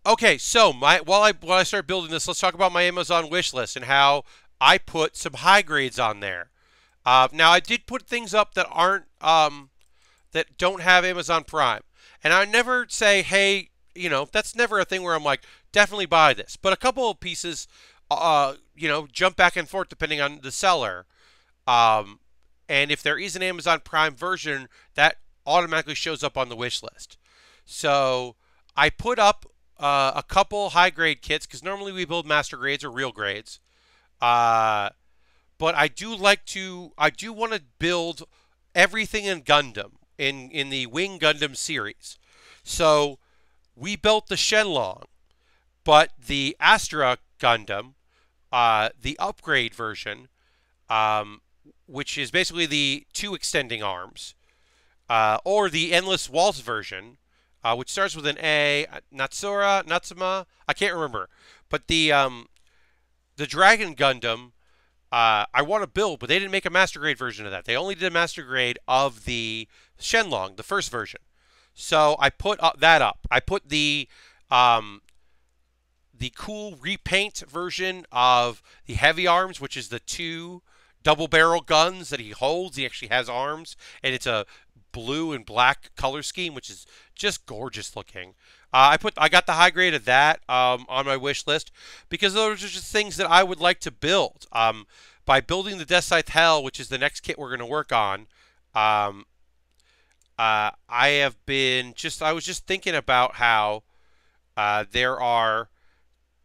Okay, so while I start building this, let's talk about my Amazon wish list and how I put some high grades on there. Now I did put things up that aren't that don't have Amazon Prime, and I never say, hey, that's never a thing where I'm like, definitely buy this. But a couple of pieces, jump back and forth depending on the seller. And if there is an Amazon Prime version, that automatically shows up on the wish list. So I put up a couple high grade kits because normally we build master grades or real grades. But I do want to build everything in Gundam in the Wing Gundam series. So we built the Shenlong, but the Astra Gundam, the upgrade version, which is basically the 2 extending arms, or the Endless Waltz version, which starts with an A, Natsuma, I can't remember. But the Dragon Gundam, I want to build, but they didn't make a master grade version of that. They only did a master grade of the Shenlong, the first version. So I put that up. I put the cool repaint version of the heavy arms, which is the 2 double barrel guns that he holds. He actually has arms, and it's a blue and black color scheme, which is just gorgeous looking. I got the high grade of that on my wish list because those are just things that I would like to build. By building the Death Scythe Hell, which is the next kit we're going to work on, I was just thinking about how There are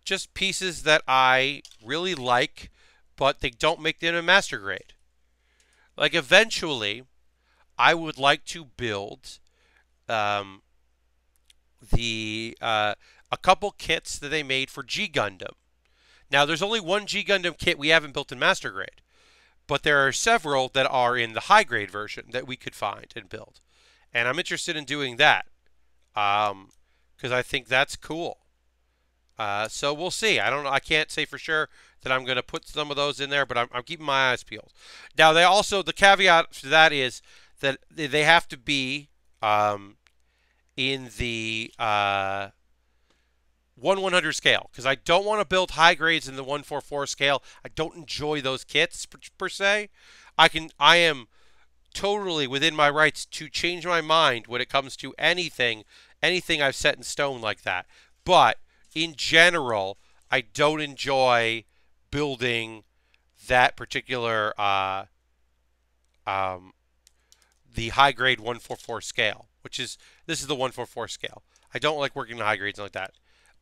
just pieces that I really like, but they don't make them a master grade. Like eventually, I would like to build um, the a couple kits that they made for G Gundam. Now, there's only one G Gundam kit we haven't built in master grade, but there are several that are in the high grade version that we could find and build, and I'm interested in doing that because I think that's cool. So we'll see. I don't know. I can't say for sure that I'm going to put some of those in there, but I'm keeping my eyes peeled. Now, they also the caveat to that is that they have to be in the 1/100 scale because I don't want to build high grades in the 144 scale. I don't enjoy those kits per se. I am totally within my rights to change my mind when it comes to anything I've set in stone like that. But in general, I don't enjoy building that particular the high grade 144 scale, which is this is the 144 scale. I don't like working in high grades like that.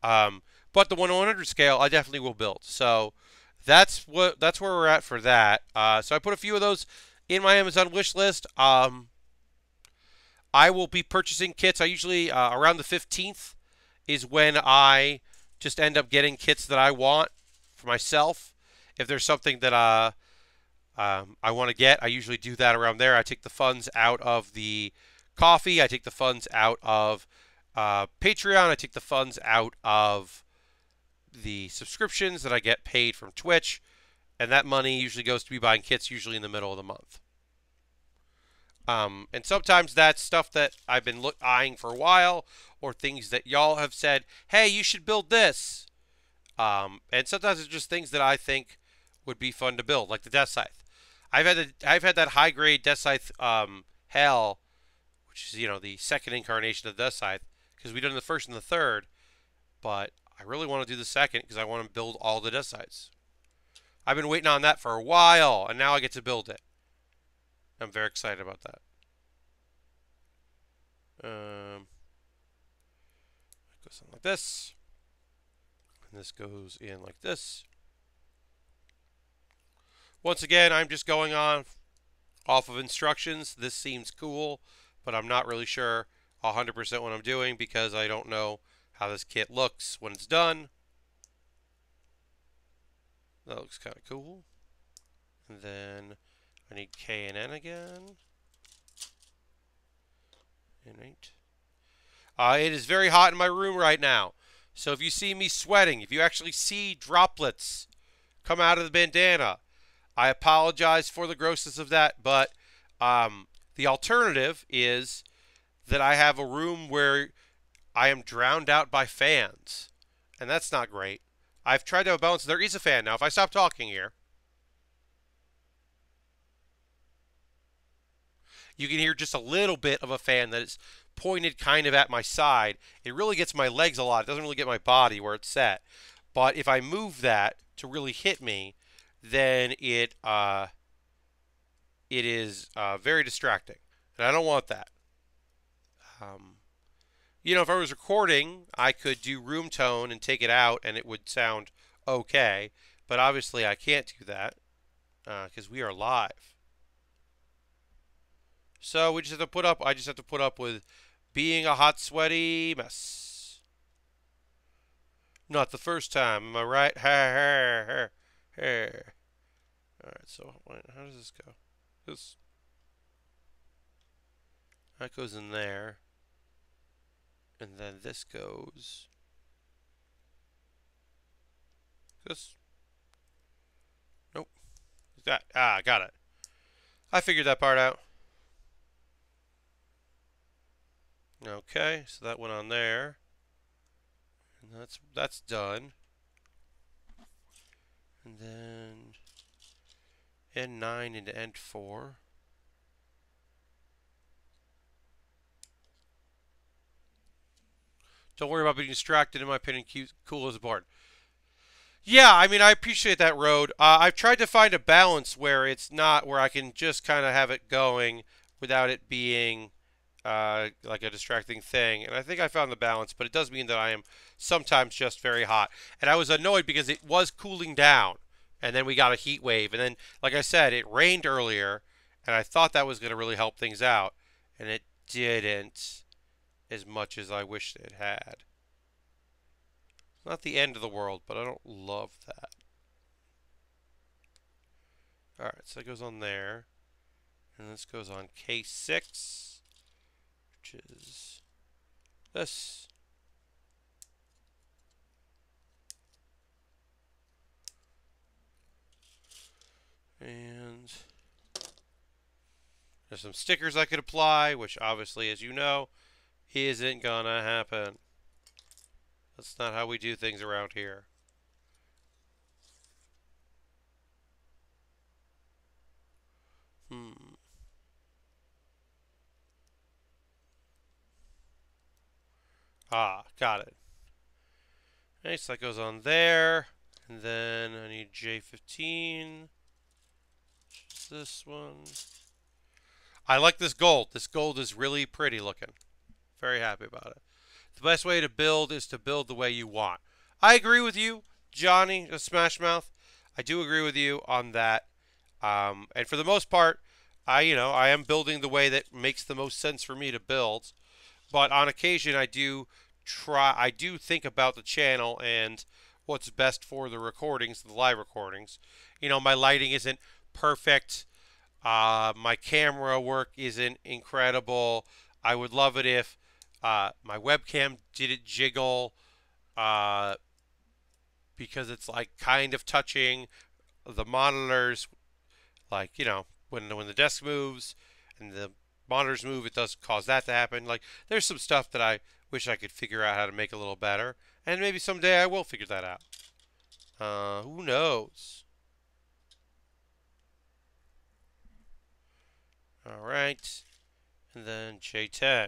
But the 1/100 scale, I definitely will build. So that's where we're at for that. So I put a few of those in my Amazon wish list. I will be purchasing kits. I usually around the 15th is when I just end up getting kits that I want for myself. If there's something that I want to get, I usually do that around there. I take the funds out of the coffee. I take the funds out of Patreon. I take the funds out of the subscriptions that I get paid from Twitch. And that money usually goes to me buying kits, usually in the middle of the month. And sometimes that's stuff that I've been eyeing for a while, or things that y'all have said, hey, you should build this. And sometimes it's just things that I think would be fun to build, like the Death Scythe. I've had that high grade Death Scythe Hell, which is the second incarnation of the Death Scythe, because we've done the first and the third, but I really want to do the second because I want to build all the Death Scythes. I've been waiting on that for a while, and now I get to build it. I'm very excited about that. It goes on like this, and this goes in like this. Once again, I'm just going on off of instructions. This seems cool, but I'm not really sure 100% what I'm doing because I don't know how this kit looks when it's done. That looks kind of cool. And then I need K and N again. It is very hot in my room right now. So if you see me sweating, if you actually see droplets come out of the bandana, I apologize for the grossness of that. But the alternative is that I have a room where I am drowned out by fans. And that's not great. I've tried to have a balance. There is a fan now. If I stop talking here, you can hear just a little bit of a fan that is pointed kind of at my side. It really gets my legs a lot. It doesn't really get my body where it's set. But if I move that to really hit me, then it is very distracting. And I don't want that. If I was recording, I could do room tone and take it out and it would sound okay. But obviously I can't do that because we are live. So we just have to put up, I just have to put up with being a hot, sweaty mess. Not the first time, am I right? Alright, so how does this go? That goes in there. And then this goes. This. Nope. That. I got it. I figured that part out. Okay, so that went on there. And that's done. And then N9 into N4. Don't worry about being distracted, in my opinion. Cool as a board. Yeah, I mean, I appreciate that, Road. I've tried to find a balance where it's not, where I can just kind of have it going without it being like a distracting thing. And I think I found the balance, but it does mean that I am sometimes just very hot. And I was annoyed because it was cooling down, and then we got a heat wave. And then, like I said, it rained earlier, and I thought that was going to really help things out, and it didn't as much as I wished it had. Not the end of the world, but I don't love that. Alright, so it goes on there. And this goes on K6, which is this. And there's some stickers I could apply, which obviously, as you know, isn't gonna happen. That's not how we do things around here. Ah, got it. Okay, so that goes on there. And then I need J15. Which is this one. I like this gold. This gold is really pretty looking. Very happy about it. The best way to build is to build the way you want. I agree with you, Johnny, Smash Mouth. I do agree with you on that. And for the most part, I am building the way that makes the most sense for me to build. But on occasion, I do think about the channel and what's best for the recordings, the live recordings. My lighting isn't perfect. My camera work isn't incredible. I would love it if my webcam didn't jiggle because it's like kind of touching the monitors. Like, when the desk moves and the monitors move, it does cause that to happen. Like, there's some stuff that I wish I could figure out how to make a little better. And maybe someday I will figure that out. Who knows? All right. And then J10.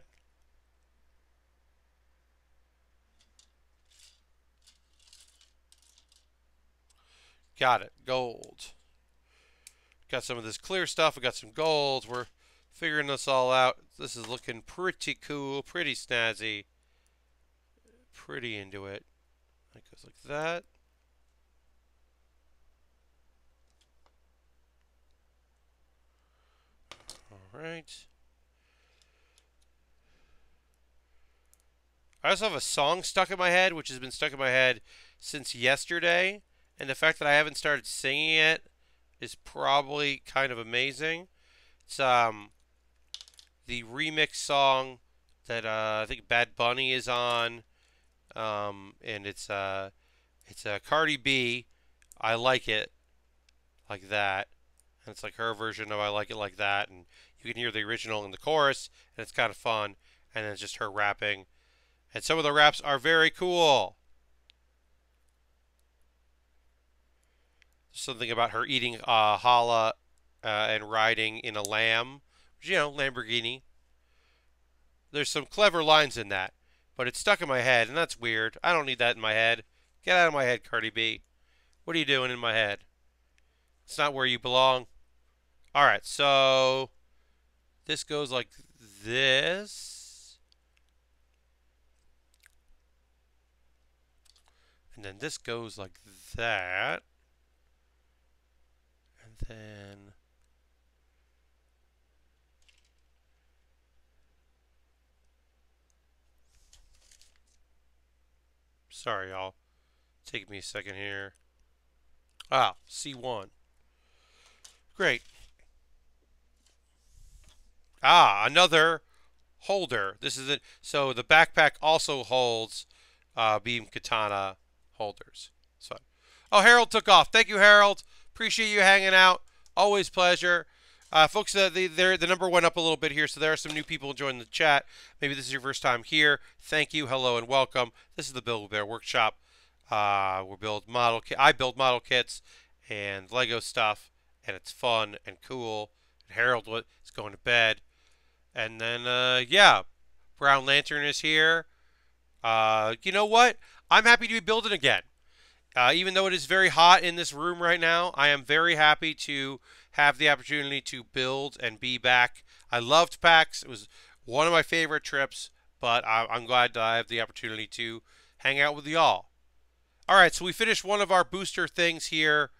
Got it. Gold. Got some of this clear stuff. We got some gold. We're figuring this all out. This is looking pretty cool, pretty snazzy. Pretty into it. That goes like that. All right. I also have a song stuck in my head, which has been stuck in my head since yesterday. And the fact that I haven't started singing it is probably kind of amazing. It's the remix song that I think Bad Bunny is on, and it's Cardi B. I like it like that, and it's like her version of I like it like that, and you can hear the original in the chorus, and it's kind of fun, and then it's just her rapping, and some of the raps are very cool. Something about her eating challah and riding in a lamb, Lamborghini. There's some clever lines in that, but it's stuck in my head, and that's weird. I don't need that in my head. Get out of my head, Cardi B. What are you doing in my head? It's not where you belong. All right, so this goes like this. And then this goes like that. And then sorry, y'all. Take me a second here. Ah, C1. Great. Ah, another holder. This is it. So the backpack also holds beam katana holders. So, oh, Harold took off. Thank you, Harold. Appreciate you hanging out. Always pleasure. Folks, the number went up a little bit here, so there are some new people joining the chat. Maybe this is your first time here. Thank you, hello, and welcome. This is the Build with Baer workshop. I build model kits and Lego stuff, and it's fun and cool. And Harold is going to bed, and then yeah, Brown Lantern is here. You know what? I'm happy to be building again. Even though it is very hot in this room right now, I am very happy to have the opportunity to build and be back. I loved PAX. It was One of my favorite trips, but I'm glad I have the opportunity to hang out with y'all. All right, so we finished one of our booster things here,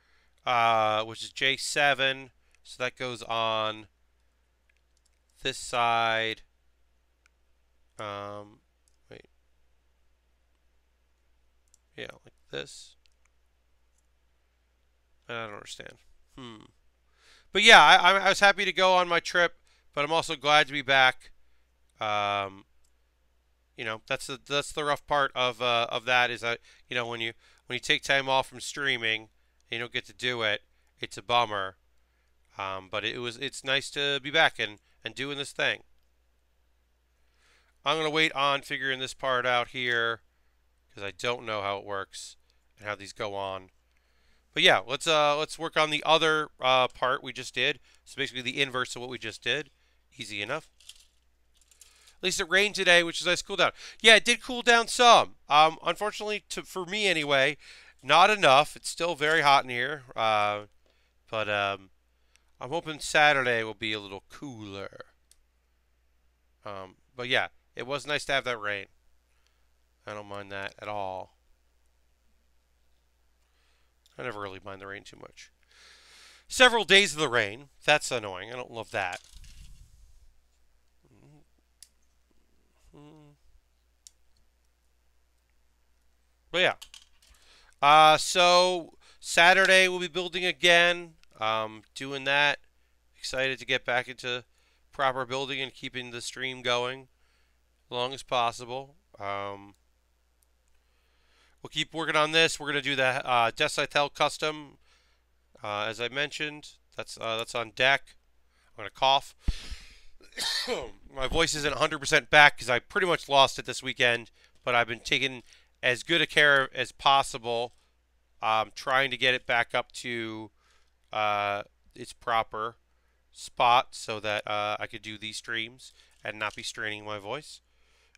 which is J7. So that goes on this side. Wait, yeah, like this. I don't understand. But yeah, I was happy to go on my trip, but I'm also glad to be back. Um, that's the rough part of that is that when you take time off from streaming and you don't get to do it, it's a bummer. But it's nice to be back and doing this thing. I'm gonna wait on figuring this part out here because I don't know how it works and how these go on. But yeah, let's work on the other part we just did. So basically the inverse of what we just did. Easy enough. At least it rained today, which is nice to cool down. Yeah, it did cool down some. Unfortunately, for me anyway, not enough. It's still very hot in here. But I'm hoping Saturday will be a little cooler. But yeah, it was nice to have that rain. I don't mind that at all. I never really mind the rain too much. Several days of the rain. That's annoying. I don't love that. But yeah. So Saturday we'll be building again. Doing that. Excited to get back into proper building and keeping the stream going as long as possible. We'll keep working on this. We're going to do the Decitel custom, as I mentioned. That's on deck. I'm going to cough. My voice isn't 100% back because I pretty much lost it this weekend, but I've been taking as good a care as possible, trying to get it back up to its proper spot so that I could do these streams and not be straining my voice.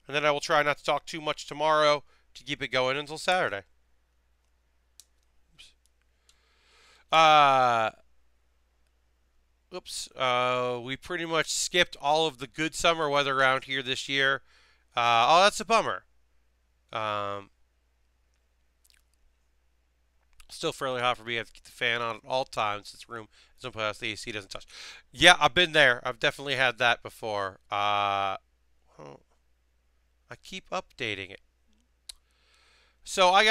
And then I will try not to talk too much tomorrow to keep it going until Saturday. We pretty much skipped all of the good summer weather around here this year. Oh, that's a bummer. Still fairly hot for me. I have to keep the fan on at all times. This room is someplace the AC doesn't touch. Yeah, I've been there. I've definitely had that before. Well, I keep updating it. So I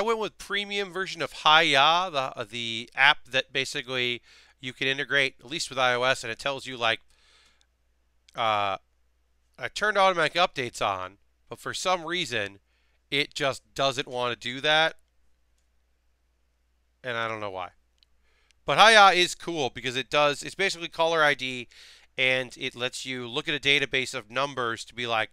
went with premium version of Hiya, the app that basically you can integrate at least with iOS, and it tells you like I turned automatic updates on, but for some reason it just doesn't want to do that, and I don't know why. But Hiya is cool because it's basically caller ID, and it lets you look at a database of numbers to be like,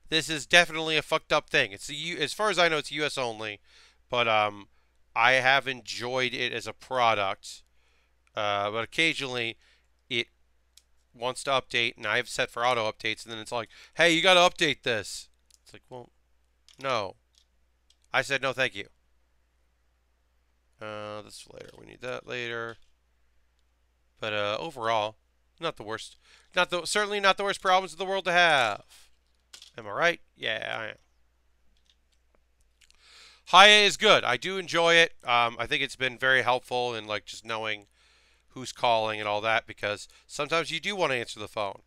this is definitely a fucked up thing. As far as I know, it's US only, but I have enjoyed it as a product. But occasionally, it wants to update, and I have set for auto updates, and then it's like, hey, you got to update this. It's like, well, no. I said no, thank you. This later. We need that later. But overall, not the worst. Certainly not the worst problems in the world to have. Am I right? Yeah, I am. Hiya is good. I do enjoy it. I think it's been very helpful in like just knowing who's calling and all that because sometimes you do want to answer the phone.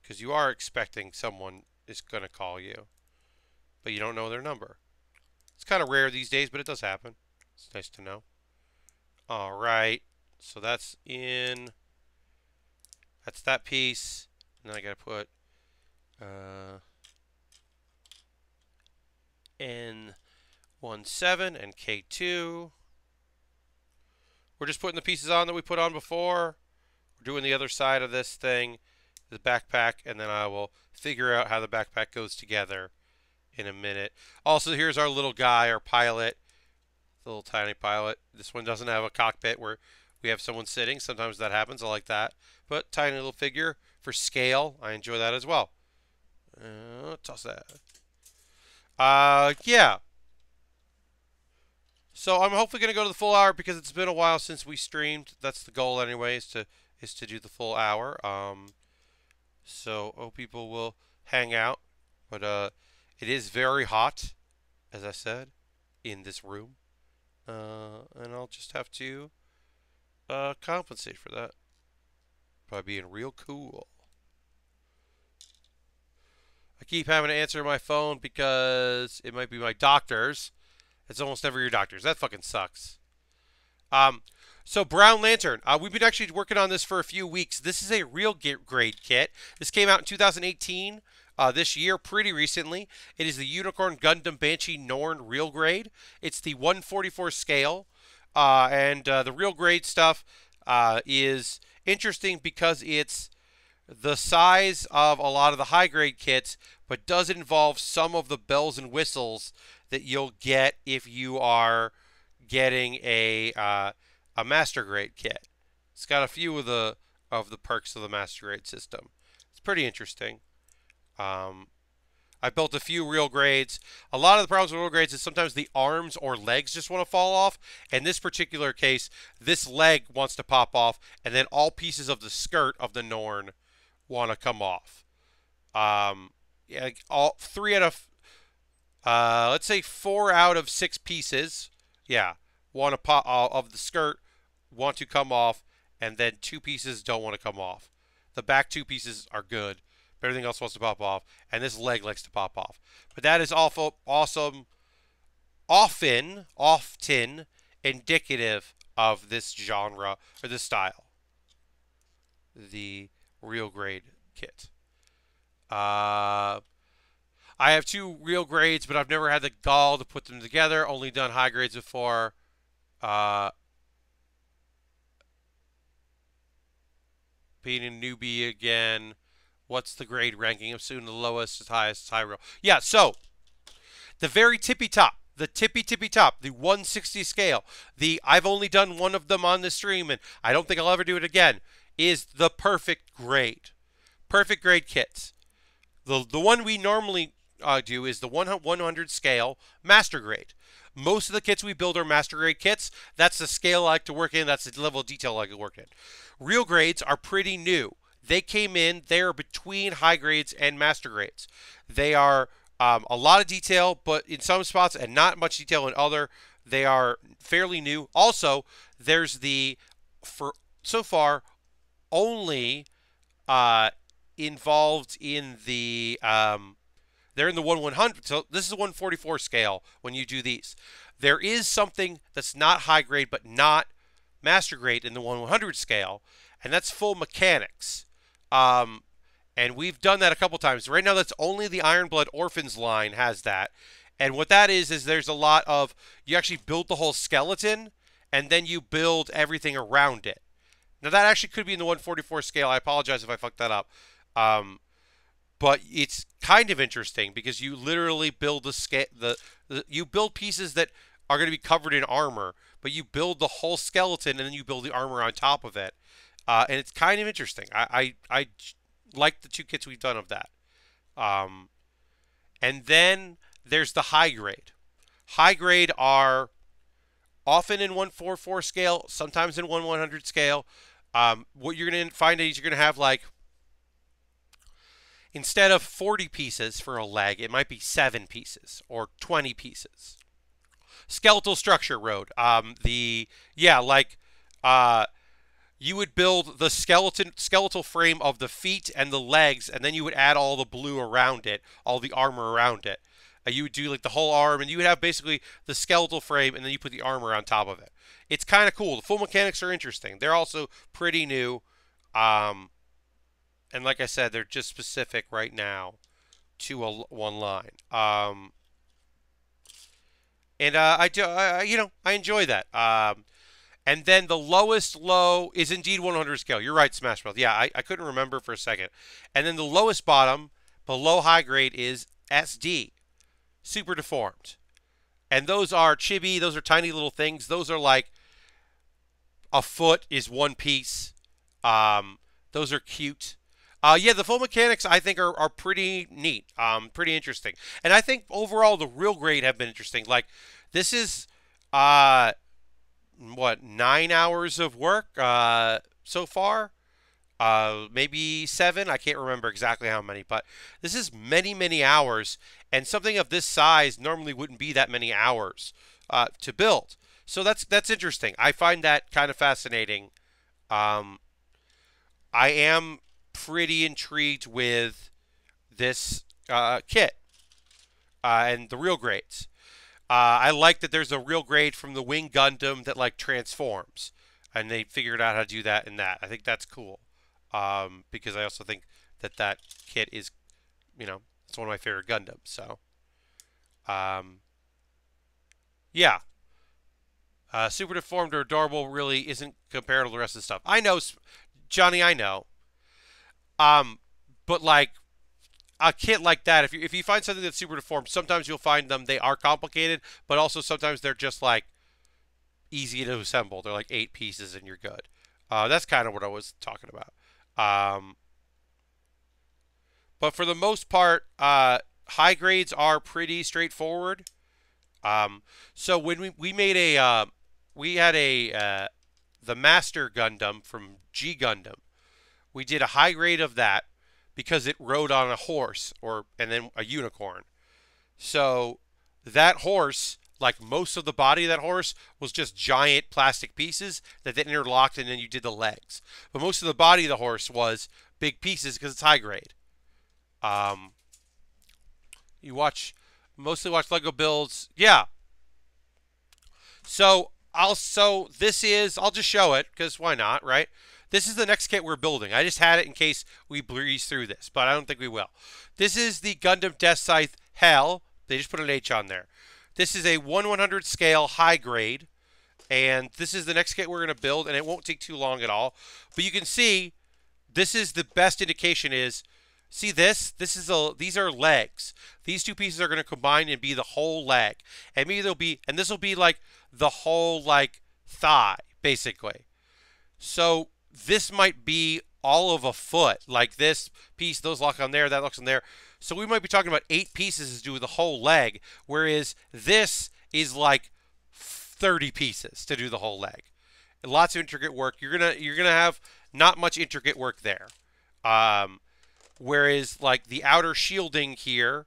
Because you are expecting someone is going to call you, but you don't know their number. It's kind of rare these days, but it does happen. It's nice to know. All right. So that's in. That's that piece. And then I got to put N17 and K2. We're just putting the pieces on that we put on before. We're doing the other side of this thing, the backpack, and then I will figure out how the backpack goes together in a minute. Also, here's our little guy, our pilot, the little tiny pilot. This one doesn't have a cockpit where we have someone sitting. Sometimes that happens. I like that. But tiny little figure for scale. I enjoy that as well. Toss that. Yeah. So I'm hopefully going to go to the full hour because it's been a while since we streamed. That's the goal anyways, to is to do the full hour. So hope people will hang out. But it is very hot, as I said, in this room. And I'll just have to compensate for that by being real cool. I keep having to answer my phone because it might be my doctor's. It's almost never your doctor's. That fucking sucks. Um, so Brown Lantern, we've been actually working on this for a few weeks. This is a real grade kit. This came out in 2018. This year, pretty recently. It is the Unicorn Gundam Banshee Norn real grade. It's the 144 scale, and the real grade stuff is interesting because it's the size of a lot of the high grade kits, but does involve some of the bells and whistles that you'll get if you are getting a master grade kit. It's got a few of the perks of the master grade system. It's pretty interesting. I built a few real grades. A lot of the problems with real grades is sometimes the arms or legs just want to fall off. In this particular case, this leg wants to pop off, and then all pieces of the skirt of the Norn want to come off. Yeah, all 3 out of let's say 4 out of 6 pieces, yeah, want to pop of the skirt want to come off, and then 2 pieces don't want to come off. The back 2 pieces are good, but everything else wants to pop off, and this leg likes to pop off. But that is awesome, often indicative of this genre or this style. The real grade kit. I have 2 real grades, but I've never had the gall to put them together. Only done high grades before. Being a newbie again. What's the grade ranking? I'm assuming the lowest is highest, high real. Yeah, so the very tippy top, the 160 scale, I've only done one of them on the stream, and I don't think I'll ever do it again, is the perfect grade. Perfect grade kits. The one we normally do is the 100 scale master grade. Most of the kits we build are master grade kits. That's the scale I like to work in. That's the level of detail I like to work in. Real grades are pretty new. They came in. They're between high grades and master grades. They are a lot of detail, but in some spots, and not much detail in other. They are fairly new. Also, there's for so far only involved in the they're in the 1/100. So this is a 144 scale when you do these. There is something that's not high grade but not master grade in the 1/100 scale, and that's full mechanics. And we've done that a couple times. Right now, that's only the Ironblood Orphans line has that. And what that is there's a lot of, you actually build the whole skeleton, and then you build everything around it. Now, that actually could be in the 144 scale. I apologize if I fucked that up. But it's kind of interesting because you literally build you build pieces that are going to be covered in armor, but you build the whole skeleton and then you build the armor on top of it. And it's kind of interesting. I like the 2 kits we've done of that. And then there's the high grade. High grade are often in 144 scale, sometimes in 1/100 scale. What you're going to find is you're going to have, like, instead of 40 pieces for a leg, it might be 7 pieces or 20 pieces. Skeletal structure road. You would build the skeletal frame of the feet and the legs, and then you would add all the blue around it, all the armor around it. You would do like the whole arm, and you would have basically the skeletal frame, and then you put the armor on top of it. It's kind of cool. The full mechanics are interesting. They're also pretty new. And like I said, they're just specific right now to one line. And I enjoy that. And then the lowest low is indeed 100 scale. You're right, Smash Mouth. Yeah, I couldn't remember for a second. And then the lowest bottom, below high grade, is SD, super deformed. And those are chibi. Those are tiny little things. Those are like a foot is 1 piece. Those are cute. Yeah, the full mechanics I think are pretty neat, pretty interesting. And I think overall the real grade have been interesting. Like, this is, 9 hours of work so far? Maybe 7. I can't remember exactly how many, but this is many, many hours, and something of this size normally wouldn't be that many hours to build. So that's interesting. I find that kind of fascinating. Um, I am pretty intrigued with this kit and the real grades. I like that there's a real grade from the Wing Gundam that like transforms, and they figured out how to do that in that. I think that's cool because I also think that that kit is, it's one of my favorite Gundams. So, um, yeah, super deformed or adorable really isn't comparable to the rest of the stuff. I know, Johnny. I know. Um, but like a kit like that, if you find something that's super deformed, sometimes you'll find them they are complicated, but also sometimes they're just like easy to assemble. They're like 8 pieces and you're good. That's kind of what I was talking about. Um, but for the most part, high grades are pretty straightforward. So when we made we had the Master Gundam from G Gundam. We did a high grade of that because it rode on a horse and then a unicorn. So that horse, like most of the body of that horse, was just giant plastic pieces that then interlocked and then you did the legs. But most of the body of the horse was big pieces because it's high grade. Um, you mostly watch Lego builds. Yeah. So I'll just show it because why not, right? This is the next kit we're building. I just had it in case we breeze through this, but I don't think we will. This is the Gundam Death Scythe Hell. They just put an H on there. This is a 1/100 scale high grade, and this is the next kit we're going to build, and it won't take too long at all. But you can see this is the best indication is, see this? These are legs. These two pieces are going to combine and be the whole leg. And maybe this will be like the whole like thigh, basically. So this might be all of a foot, like this piece, those lock on there, that locks on there. So we might be talking about 8 pieces to do the whole leg, whereas this is like 30 pieces to do the whole leg. Lots of intricate work. You're gonna have not much intricate work there. Whereas like the outer shielding here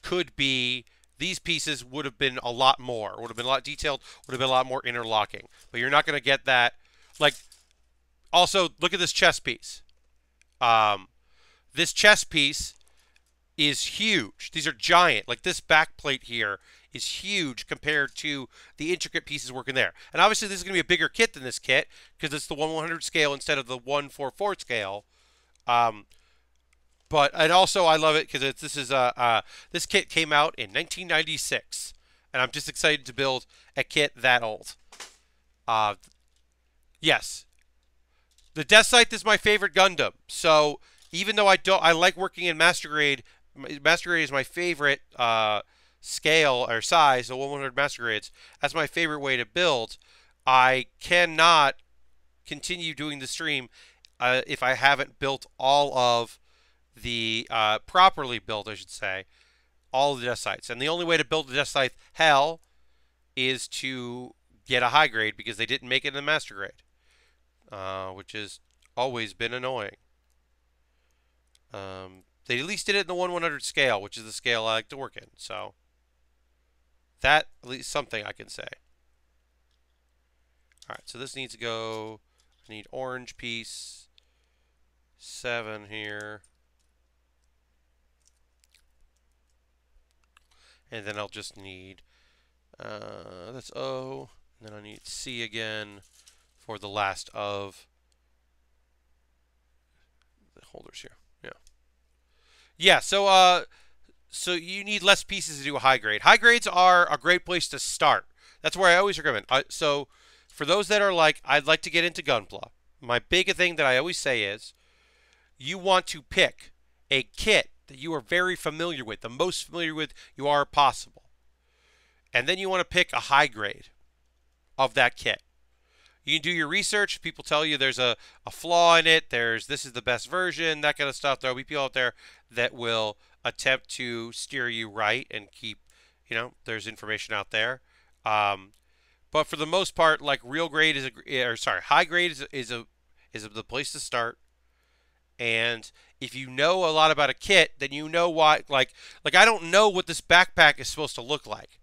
could be these pieces would have been a lot more, would have been a lot detailed, would have been a lot more interlocking. But you're not going to get that. Like, also look at this chest piece. This chest piece is huge. These are giant. Like this back plate here is huge compared to the intricate pieces working there. And obviously this is going to be a bigger kit than this kit because it's the 1/100 scale instead of the 1/44 scale. And also I love it because this kit came out in 1996, and I'm just excited to build a kit that old. Yes, the Death Scythe is my favorite Gundam. So even though I like working in Master Grade. Master Grade is my favorite scale or size. The 1/100 Master Grades. That's my favorite way to build. I cannot continue doing the stream if I haven't built all of the properly built, I should say, all of the Death Scythes. And the only way to build the Death Scythe Hell is to get a high grade because they didn't make it in the Master Grade, which has always been annoying. They at least did it in the 1/100 scale, which is the scale I like to work in. So that at least something I can say. All right, so this needs to go. I need orange piece 7 here. And then I'll just need, that's O, and then I need C again for the last of the holders here. Yeah. Yeah, so you need less pieces to do a high grade. High grades are a great place to start. That's where I always recommend. So for those that are like, I'd like to get into Gunpla, my big thing that I always say is, you want to pick a kit that you are very familiar with, the most familiar with you are possible. And then you want to pick a high grade of that kit. You can do your research. People tell you there's a flaw in it. This is the best version, that kind of stuff. There'll be people out there that will attempt to steer you right and keep, there's information out there. But for the most part, like high grade is the place to start. And if you know a lot about a kit, then you know why. Like I don't know what this backpack is supposed to look like.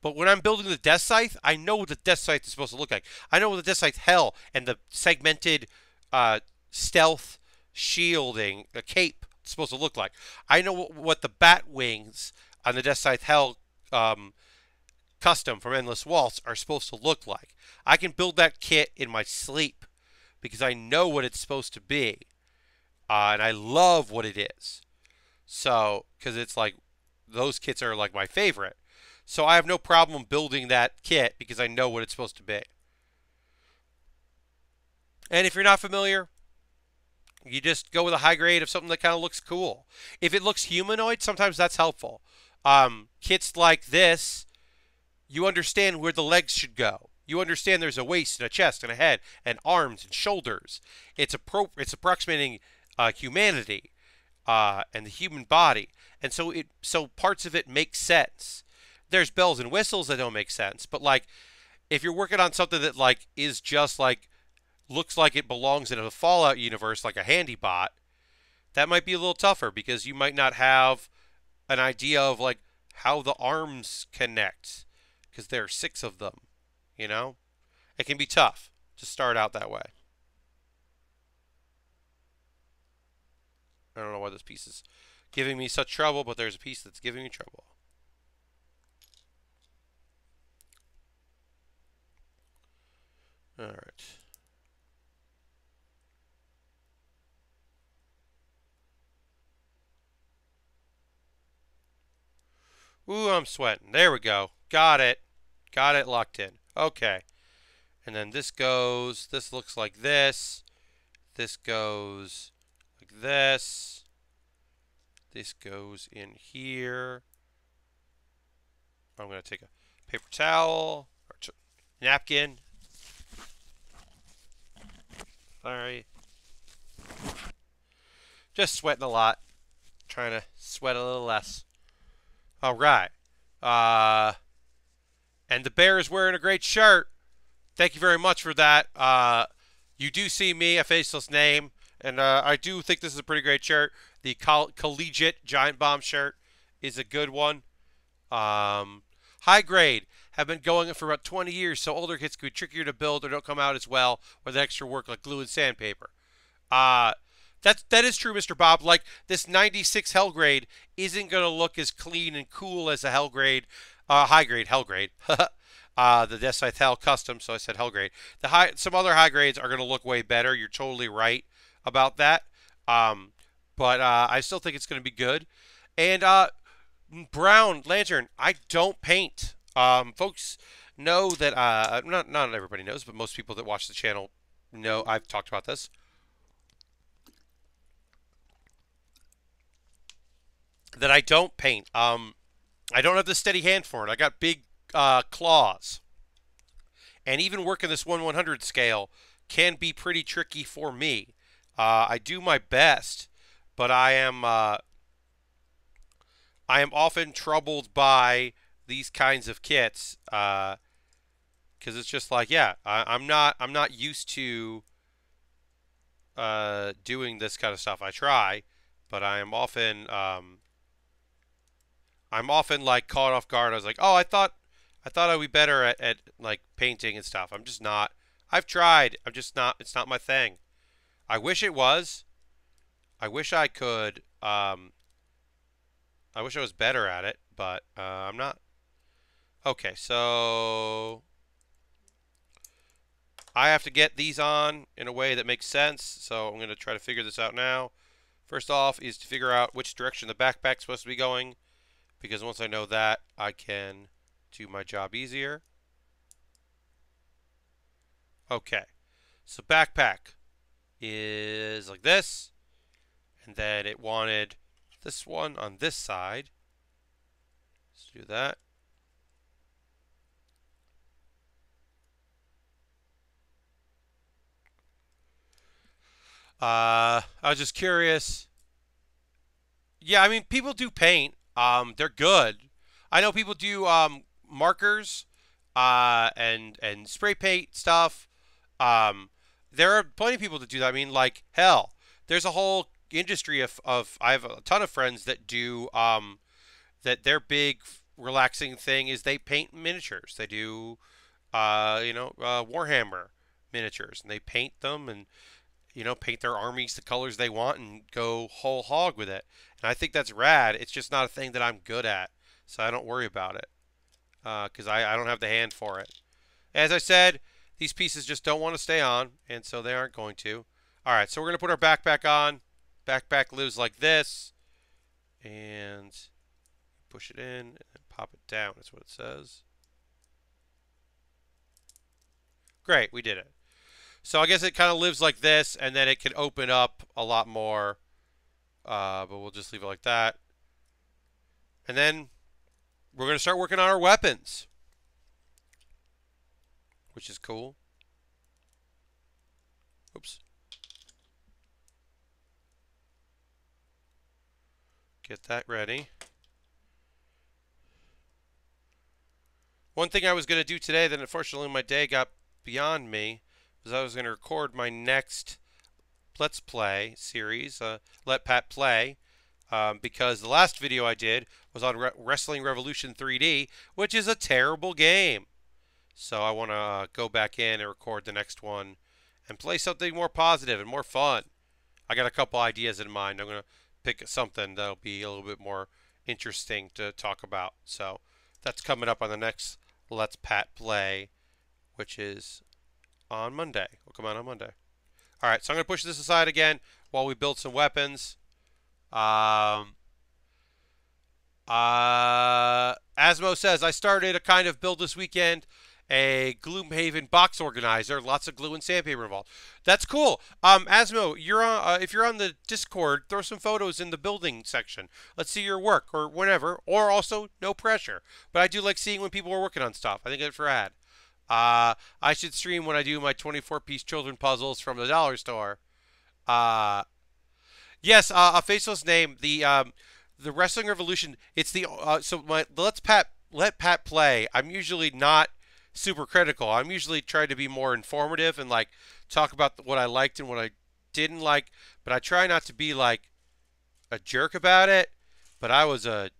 But when I'm building the Death Scythe, I know what the Death Scythe is supposed to look like. I know what the Death Scythe Hell and the segmented uh, stealth shielding, the cape, is supposed to look like. I know what the bat wings on the Death Scythe Hell custom from Endless Waltz are supposed to look like. I can build that kit in my sleep because I know what it's supposed to be. And I love what it is. So, because it's like, those kits are like my favorite. So I have no problem building that kit because I know what it's supposed to be. And if you're not familiar, you just go with a high grade of something that kind of looks cool. If it looks humanoid, sometimes that's helpful. Kits like this, you understand where the legs should go. You understand there's a waist and a chest and a head and arms and shoulders. It's approximating humanity and the human body, and so parts of it make sense. There's bells and whistles that don't make sense, but like if you're working on something that like is just like looks like it belongs in a Fallout universe, like a handy bot, that might be a little tougher because you might not have an idea of like how the arms connect because there are 6 of them. You know, it can be tough to start out that way. I don't know why this piece is giving me such trouble, but there's a piece that's giving me trouble. All right. Ooh, I'm sweating. There we go. Got it. Got it locked in. Okay. And then this looks like this. This goes like this. This goes in here. I'm going to take a paper towel or napkin. Sorry. Just sweating a lot. Trying to sweat a little less. All right. And the Baer is wearing a great shirt. Thank you very much for that. You do see me, a faceless name, and I do think this is a pretty great shirt. The collegiate giant bomb shirt is a good one. High grade have been going for about 20 years, so older kits could be trickier to build or don't come out as well with extra work like glue and sandpaper. That is true, Mr. Bob. Like this 96 Hell grade isn't gonna look as clean and cool as a Hell grade, high grade Hell grade. The Death Scythe Hell custom, so I said Hell grade. Some other high grades are gonna look way better. You're totally right about that. But I still think it's gonna be good. And Brown Lantern, I don't paint. Folks know that not everybody knows, but most people that watch the channel know I've talked about this. That I don't paint. I don't have the steady hand for it. I got big claws. And even working this 1/100 scale can be pretty tricky for me. I do my best, but I am often troubled by these kinds of kits because it's just like, yeah, I'm not used to doing this kind of stuff. I try, but I'm often like caught off guard. I was like, oh, I thought I'd be better at like painting and stuff. I'm just not. I've tried. I'm just not. It's not my thing. I wish it was. I wish I could. I wish I was better at it, but I'm not. Okay, so I have to get these on in a way that makes sense. So I'm going to try to figure this out now. First off is to figure out which direction the backpack's supposed to be going, because once I know that, I can do my job easier. Okay, so backpack is like this, and then it wanted this one on this side. Let's do that. I was just curious. Yeah, I mean, people do paint. They're good. I know people do markers, and spray paint stuff. There are plenty of people that do that. I mean, like hell, there's a whole industry of I have a ton of friends that do that their big relaxing thing is they paint miniatures. They do Warhammer miniatures, and they paint them and paint their armies the colors they want and go whole hog with it. And I think that's rad. It's just not a thing that I'm good at, so I don't worry about it because I don't have the hand for it. As I said, these pieces just don't want to stay on, and so they aren't going to. All right, so we're going to put our backpack on. Backpack lives like this, and push it in and pop it down. That's what it says. Great, we did it. So I guess it kind of lives like this, and then it can open up a lot more. But we'll just leave it like that. And then we're going to start working on our weapons, which is cool. Oops. Get that ready. One thing I was going to do today that unfortunately my day got beyond me was I was going to record my next Let's Play series, Let Pat Play, because the last video I did was on Wrestling Revolution 3D, which is a terrible game. So I want to go back in and record the next one and play something more positive and more fun. I got a couple ideas in mind. I'm going to pick something that'll be a little bit more interesting to talk about. So that's coming up on the next Let's Pat Play, which is on Monday. Will come out on Monday. All right, so I'm going to push this aside again while we build some weapons. Asmo says, I started a kind of build this weekend, a Gloomhaven box organizer, lots of glue and sandpaper involved. That's cool. Asmo, you're on, if you're on the Discord, throw some photos in the building section. Let's see your work, or whenever, or also no pressure. But I do like seeing when people are working on stuff. I think it's rad. I should stream when I do my 24-piece children puzzles from the dollar store. Yes, a faceless name. The Wrestling Revolution. It's the so my let Pat play. I'm usually not super critical. I'm usually trying to be more informative and like talk about what I liked and what I didn't like. But I try not to be like a jerk about it. But I was a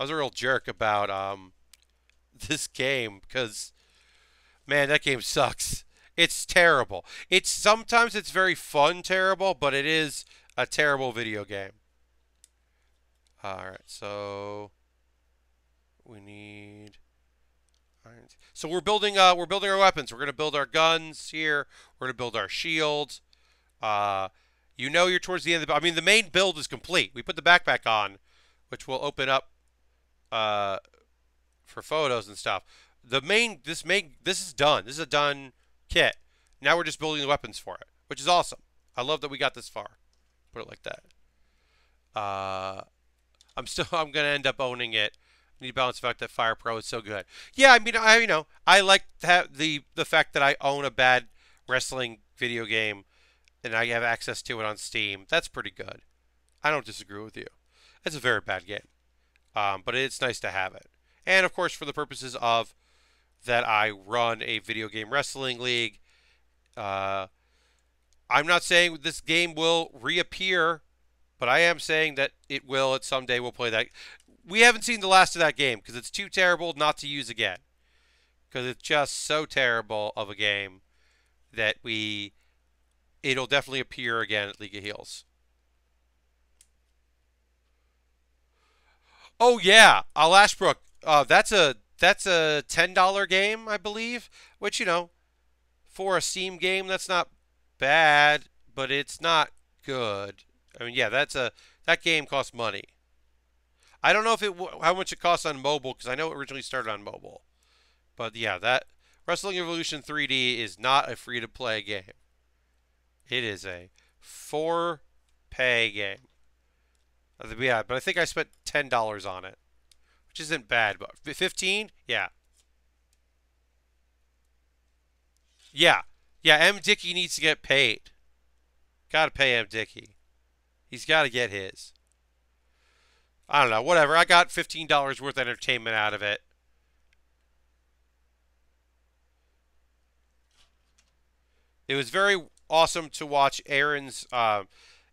real jerk about this game because man, that game sucks. It's terrible. Sometimes it's very fun terrible, but it is a terrible video game. All right, so we need iron. So we're building our weapons. We're going to build our guns here. We're going to build our shields. You're towards the end of the I mean the main build is complete. We put the backpack on, which will open up for photos and stuff. This is done. This is a done kit. Now we're just building the weapons for it, which is awesome. I love that we got this far. Put it like that. I'm gonna end up owning it. I need to balance the fact that Fire Pro is so good. Yeah, I mean, I like to have the fact that I own a bad wrestling video game and I have access to it on Steam. That's pretty good. I don't disagree with you. It's a very bad game, but it's nice to have it. And of course, for the purposes of that I run a video game wrestling league. I'm not saying this game will reappear, but I am saying that it will at some day. We'll play that. We haven't seen the last of that game because it's too terrible not to use again. Because it's just so terrible of a game that it'll definitely appear again at League of Heels. Oh yeah, Lashbrook. That's a $10 game, I believe. Which for a Steam game, that's not bad, but it's not good. I mean, yeah, that game costs money. I don't know how much it costs on mobile because I know it originally started on mobile. But yeah, that Wrestling Evolution 3D is not a free-to-play game. It is a for-pay game. Yeah, but I think I spent $10 on it, which isn't bad. But 15, yeah. Yeah. Yeah, M. Dickey needs to get paid. Gotta pay M. Dickey. He's gotta get his. I don't know, whatever. I got $15 worth of entertainment out of it. It was very awesome to watch Aaron's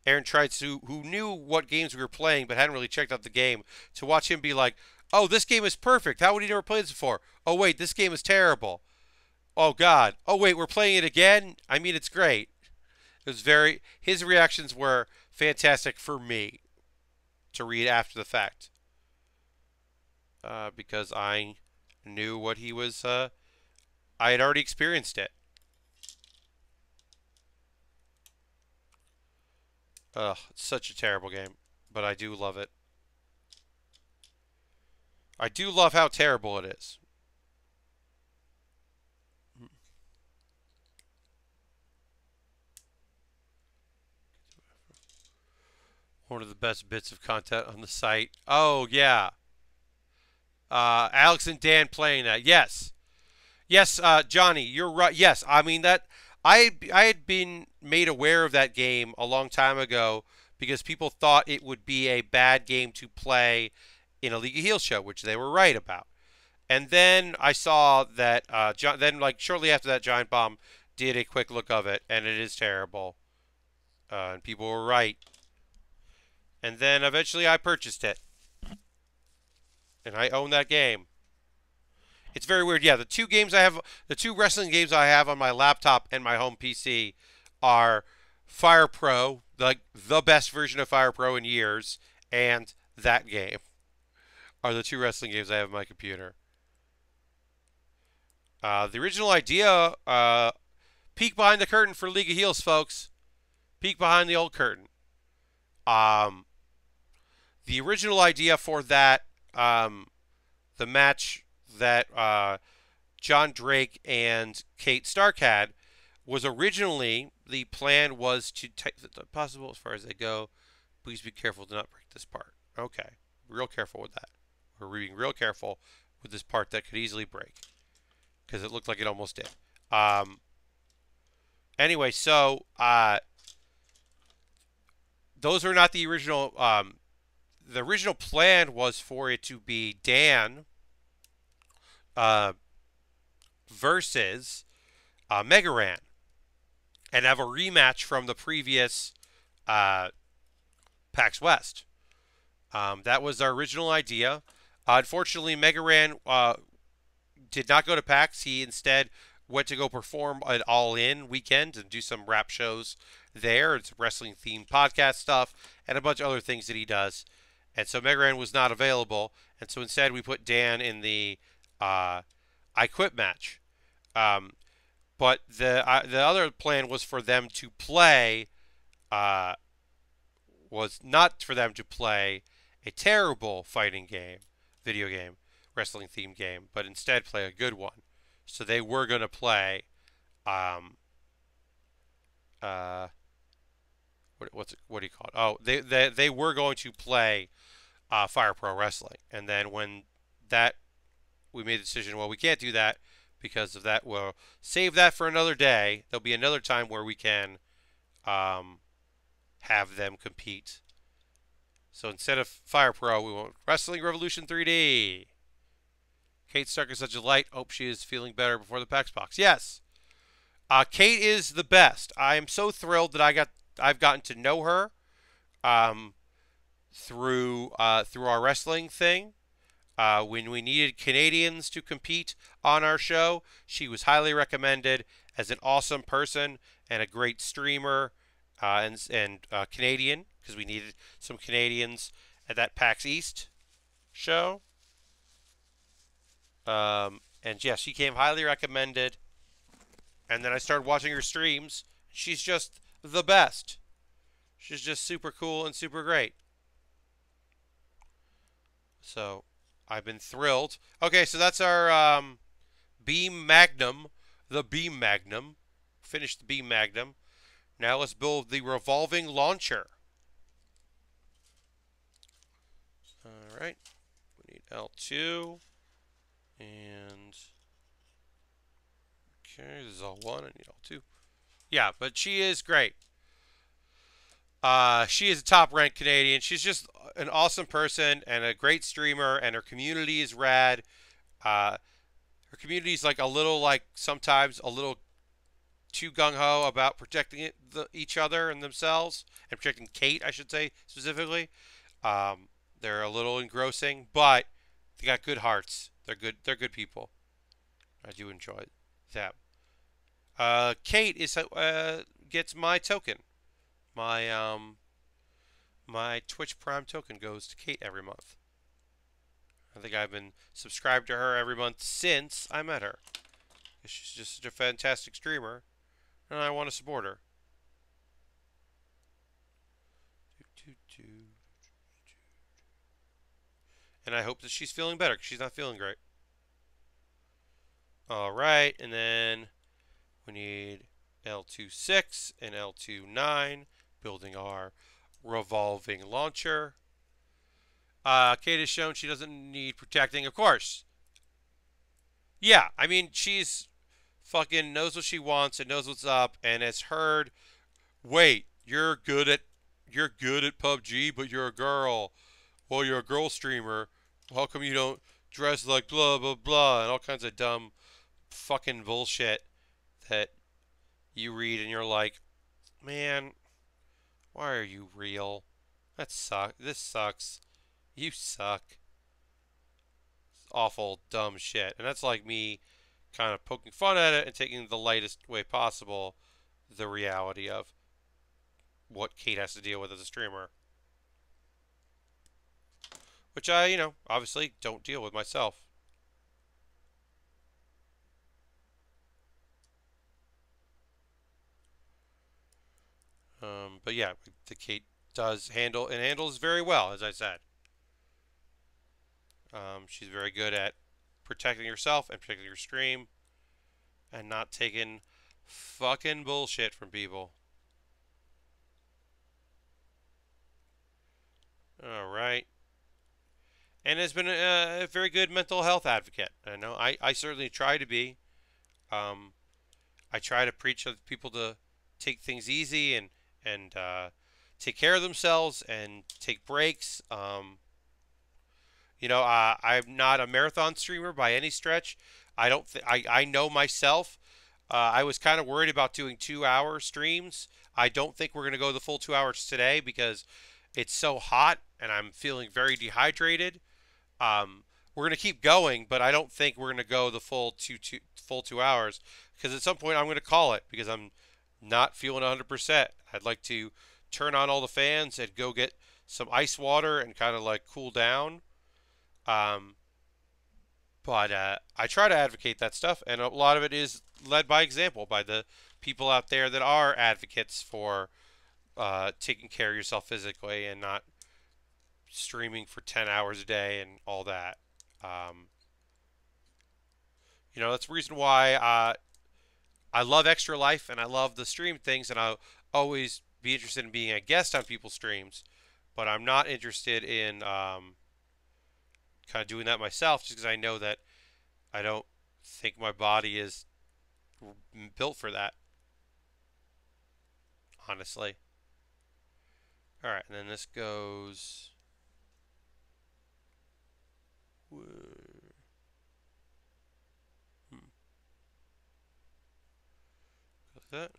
Aaron Trites, who knew what games we were playing but hadn't really checked out the game, to watch him be like, "Oh, this game is perfect. How would he never play this before? Oh wait, this game is terrible. Oh God. Oh wait, we're playing it again. I mean, it's great." It was very. His reactions were fantastic for me to read after the fact, because I knew what he was. I had already experienced it. Ugh, it's such a terrible game, but I do love it. I do love how terrible it is. One of the best bits of content on the site. Oh yeah, Alex and Dan playing that. Yes, yes, Johnny, you're right. Yes, I mean that. I had been made aware of that game a long time ago because people thought it would be a bad game to play in a League of Heels show, which they were right about. And then I saw that then like shortly after that, Giant Bomb did a quick look of it, and it is terrible. And people were right. And then eventually I purchased it, and I own that game. It's very weird. Yeah, the two wrestling games I have on my laptop and my home PC are Fire Pro, like the best version of Fire Pro in years, and that game are the two wrestling games I have on my computer. The original idea, peek behind the curtain for League of Heels, folks. Peek behind the old curtain. Um, the original idea for that, the match that John Drake and Kate Stark had, was originally the plan was to take the possible as far as they go. Please be careful to not break this part. Okay, real careful with that. We're being real careful with this part that could easily break because it looked like it almost did. Anyway, so those are not the original. The original plan was for it to be Dan versus Megaran and have a rematch from the previous PAX West. That was our original idea. Unfortunately, Megaran did not go to PAX. He instead went to go perform an all-in weekend and do some rap shows there. It's wrestling-themed podcast stuff and a bunch of other things that he does. And so Megaran was not available. And so instead we put Dan in the I Quit match. But the other plan was for them to play, was not for them to play a terrible fighting game, video game, wrestling themed game, but instead play a good one. So they were going to play, what do you call it? Oh, they were going to play Fire Pro Wrestling, and then when that we made the decision, well, we can't do that because of that. We'll save that for another day. There'll be another time where we can have them compete. So instead of Fire Pro, we want Wrestling Revolution 3D. Kate Stark is such a light. Hope she is feeling better before the PAX box. Yes. Kate is the best. I am so thrilled that I've gotten to know her through our wrestling thing. When we needed Canadians to compete on our show, she was highly recommended as an awesome person and a great streamer and Canadian, because we needed some Canadians at that PAX East show. And yeah, she came highly recommended. And then I started watching her streams. She's just the best. She's just super cool and super great. So I've been thrilled. Okay, so that's our Beam Magnum. The Beam Magnum. Finished the Beam Magnum. Now let's build the revolving launcher. Alright. We need L2. And okay, this is L1. I need L2. Yeah, but she is great. She is a top-ranked Canadian. She's just an awesome person and a great streamer, and her community is rad. Her community is like a little, like sometimes a little too gung ho about protecting each other and themselves, and protecting Kate, I should say specifically. Um, they're a little engrossing, but they got good hearts. They're good. They're good people. I do enjoy them. Kate is gets my token. My my Twitch Prime token goes to Kate every month. I think I've been subscribed to her every month since I met her. She's just such a fantastic streamer, and I want to support her. And I hope that she's feeling better, because she's not feeling great. Alright, and then we need L26 and L29, building our revolving launcher. Kate has shown she doesn't need protecting, of course. Yeah, I mean, she's fucking knows what she wants and knows what's up, and has heard, wait, you're good at PUBG, but you're a girl. Well, you're a girl streamer. How come you don't dress like blah blah blah and all kinds of dumb fucking bullshit that you read and you're like, man, why are you real? That sucks. This sucks. You suck. Awful dumb shit. And that's like me kind of poking fun at it and taking the lightest way possible the reality of what Kate has to deal with as a streamer. Which I, obviously don't deal with myself. But yeah, the Kate does handles very well, as I said. She's very good at protecting herself and protecting her stream and not taking fucking bullshit from people. Alright. And has been a very good mental health advocate. I know I certainly try to be. I try to preach to people to take things easy and take care of themselves and take breaks. I'm not a marathon streamer by any stretch. I don't. I know myself. I was kind of worried about doing 2-hour streams. I don't think we're gonna go the full 2 hours today because it's so hot and I'm feeling very dehydrated. We're gonna keep going, but I don't think we're gonna go the full 2 hours because at some point I'm gonna call it because I'm not feeling 100%. I'd like to turn on all the fans and go get some ice water and kind of like cool down. Um, but I try to advocate that stuff, and a lot of it is led by example by the people out there that are advocates for taking care of yourself physically and not streaming for 10 hours a day and all that. Um, that's the reason why I love Extra Life and I love the stream things, and I'll always be interested in being a guest on people's streams, but I'm not interested in kind of doing that myself just because I know that I don't think my body is built for that, honestly. Alright, and then this goes. Like that.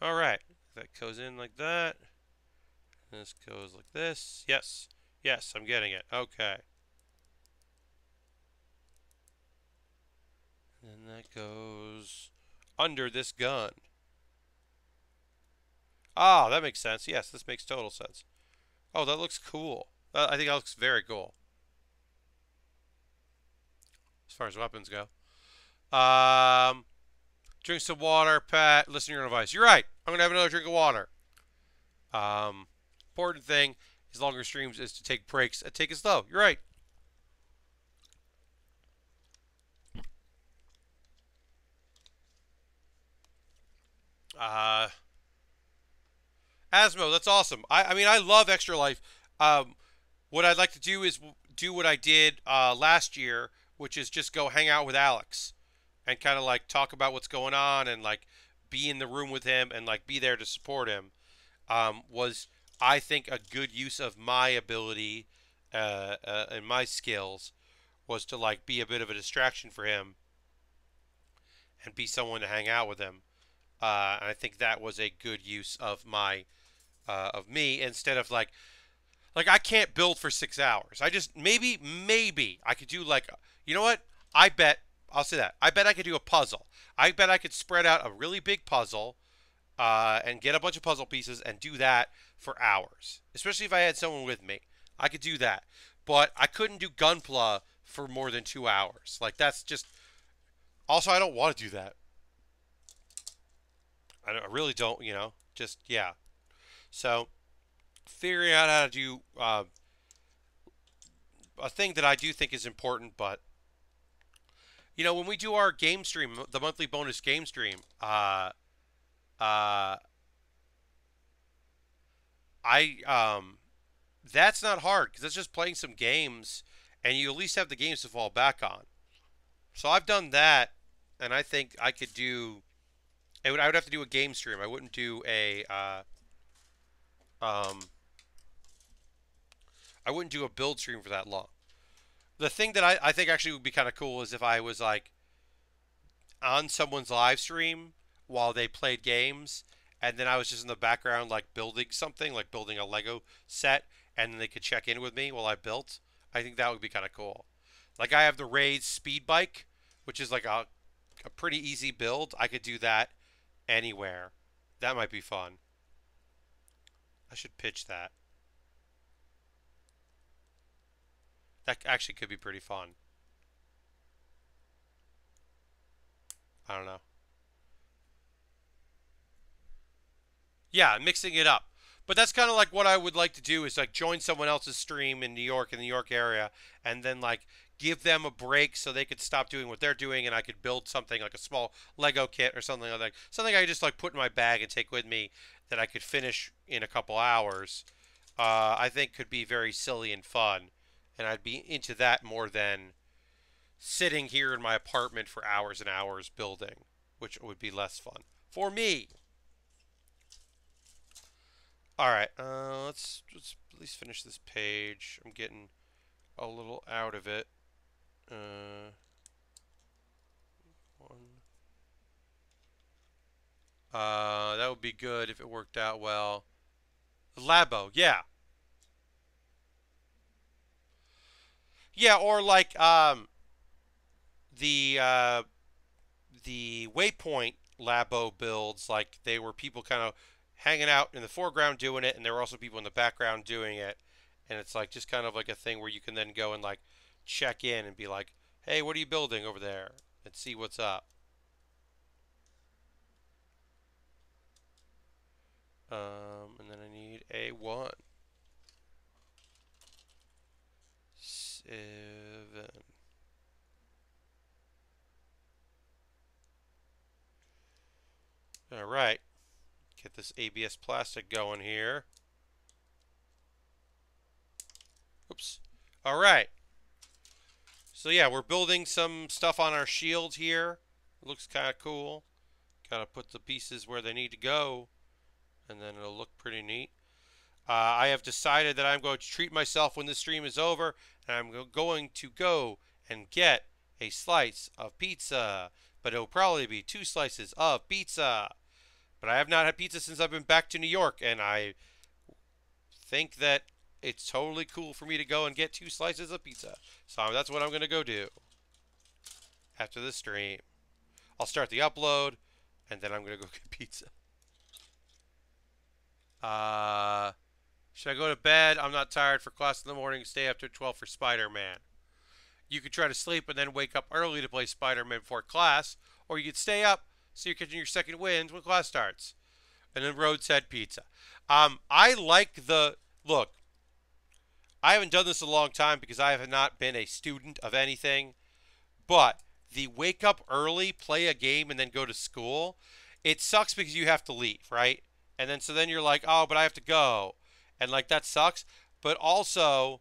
Alright, that goes in like that. This goes like this. Yes. Yes, I'm getting it. Okay. And that goes under this gun. Ah, that makes sense. Yes, this makes total sense. Oh, that looks cool. I think that looks very cool. As far as weapons go. Drink some water, Pat. Listen to your own advice. You're right. I'm going to have another drink of water. Important thing is longer streams is to take breaks and take it slow. You're right. Asmo, that's awesome. I mean, I love Extra Life. What I'd like to do is do what I did last year, which is just go hang out with Alex and kind of like talk about what's going on and like be in the room with him and like be there to support him. Was I think a good use of my ability and my skills was to like be a bit of a distraction for him and be someone to hang out with him. And I think that was a good use of my of me instead of like I can't build for 6 hours. I just maybe I could do like you know what? I bet I'll say that. I bet I could do a puzzle. I bet I could spread out a really big puzzle and get a bunch of puzzle pieces and do that for hours. Especially if I had someone with me, I could do that. But I couldn't do Gunpla for more than 2 hours. Like that's just. Also, I don't want to do that. I really don't. Just yeah. So figuring out how to do a thing that I do think is important, but when we do our game stream, the monthly bonus game stream, uh, that's not hard because that's just playing some games, and you at least have the games to fall back on. So I've done that, and I think I could do. I would have to do a game stream. I wouldn't do a. Um, I wouldn't do a build stream for that long. The thing that I think actually would be kind of cool is if I was like on someone's live stream while they played games, and then I was just in the background like building something, like building a Lego set, and then they could check in with me while I built. I think that would be kind of cool. Like I have the Ray's speed bike, which is like a pretty easy build. I could do that anywhere. That might be fun. I should pitch that. That actually could be pretty fun. I don't know. Yeah, mixing it up. But that's kind of like what I would like to do is like join someone else's stream in New York, in the New York area, and then like give them a break so they could stop doing what they're doing and I could build something like a small Lego kit or something like that. Something I could just like put in my bag and take with me that I could finish in a couple hours. I think could be very silly and fun. And I'd be into that more than sitting here in my apartment for hours and hours building, which would be less fun for me. All right, let's at least finish this page. I'm getting a little out of it. One. That would be good if it worked out well. Labo, yeah, yeah, or like the uh, the Waypoint Labo builds, like they were people kind of hanging out in the foreground doing it, and there were also people in the background doing it, and it's like just kind of like a thing where you can then go and like check in and be like, hey, what are you building over there, and see what's up. And then I need a 1. 7. All right. Get this ABS plastic going here. Oops. All right. So yeah, we're building some stuff on our shield here. Looks kind of cool. Gotta put the pieces where they need to go, and then it'll look pretty neat. I have decided that I'm going to treat myself when this stream is over, and I'm going to go and get a slice of pizza. But it'll probably be 2 slices of pizza. But I have not had pizza since I've been back to New York, and I think that it's totally cool for me to go and get 2 slices of pizza. So that's what I'm going to go do after the stream. I'll start the upload, and then I'm going to go get pizza. Should I go to bed? I'm not tired for class in the morning. Stay after 12 for Spider-Man. You could try to sleep and then wake up early to play Spider-Man before class, or you could stay up so you're catching your second wind when class starts. And then Road said pizza. I like the look. I haven't done this in a long time because I have not been a student of anything, but the wake up early, play a game, and then go to school, it sucks because you have to leave, right? And then so then you're like, oh, but I have to go. And like that sucks. But also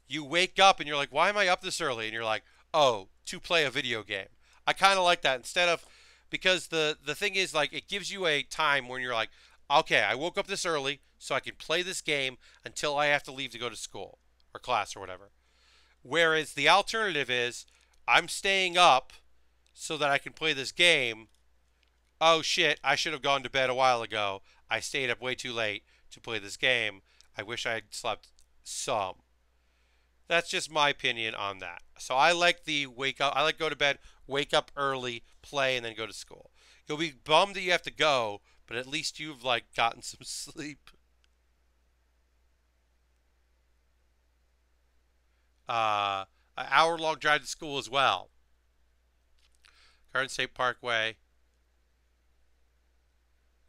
you wake up and you're like, why am I up this early? And you're like, oh, to play a video game. I kind of like that instead of because the thing is like it gives you a time when you're like, okay, I woke up this early so I can play this game until I have to leave to go to school or class or whatever. Whereas the alternative is I'm staying up so that I can play this game. Oh shit, I should have gone to bed a while ago. I stayed up way too late to play this game. I wish I had slept some. That's just my opinion on that. So I like the wake up. I like go to bed, wake up early, play, and then go to school. You'll be bummed that you have to go, but at least you've like gotten some sleep. An hour-long drive to school as well. Garden State Parkway.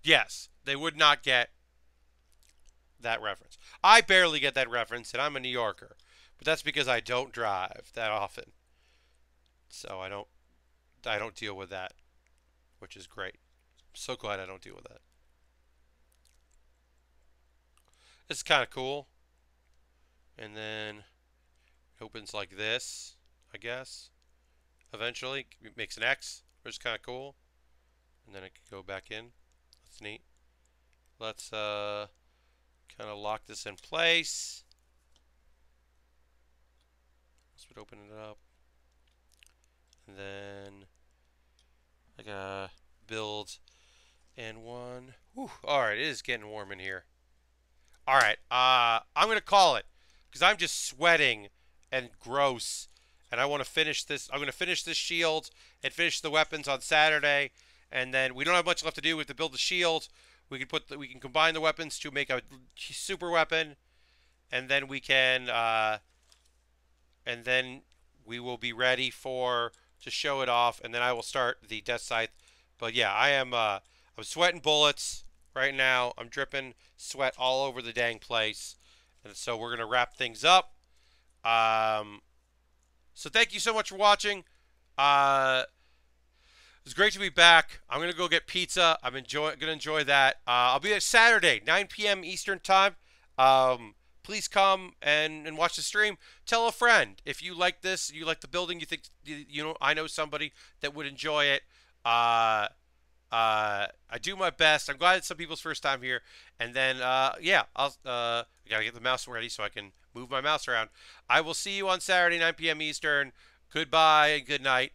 Yes, they would not get that reference. I barely get that reference, and I'm a New Yorker, but that's because I don't drive that often, so I don't deal with that, which is great. I'm so glad I don't deal with that. This is kind of cool, and then it opens like this, I guess. Eventually, it makes an X, which is kind of cool, and then it can go back in. That's neat. Let's kind of lock this in place. This would open it up. And then I gotta build and one. Whew. Alright, it is getting warm in here. Alright, I'm gonna call it. Because I'm just sweating and gross. And I want to finish this. I'm gonna finish this shield and finish the weapons on Saturday. And then we don't have much left to do. We have to build the shield. We can combine the weapons to make a super weapon. And then we can and then we will be ready for to show it off, and then I will start the death scythe. But yeah, I'm sweating bullets right now. I'm dripping sweat all over the dang place, and so we're gonna wrap things up. So thank you so much for watching. It was great to be back. I'm gonna go get pizza. Gonna enjoy that. I'll be at Saturday, 9 p.m. Eastern time. Please come and watch the stream. Tell a friend if you like this. You like the building. You think I know somebody that would enjoy it. I do my best. I'm glad it's some people's first time here. And then yeah, I gotta get the mouse ready so I can move my mouse around. I will see you on Saturday, 9 p.m. Eastern. Goodbye and good night.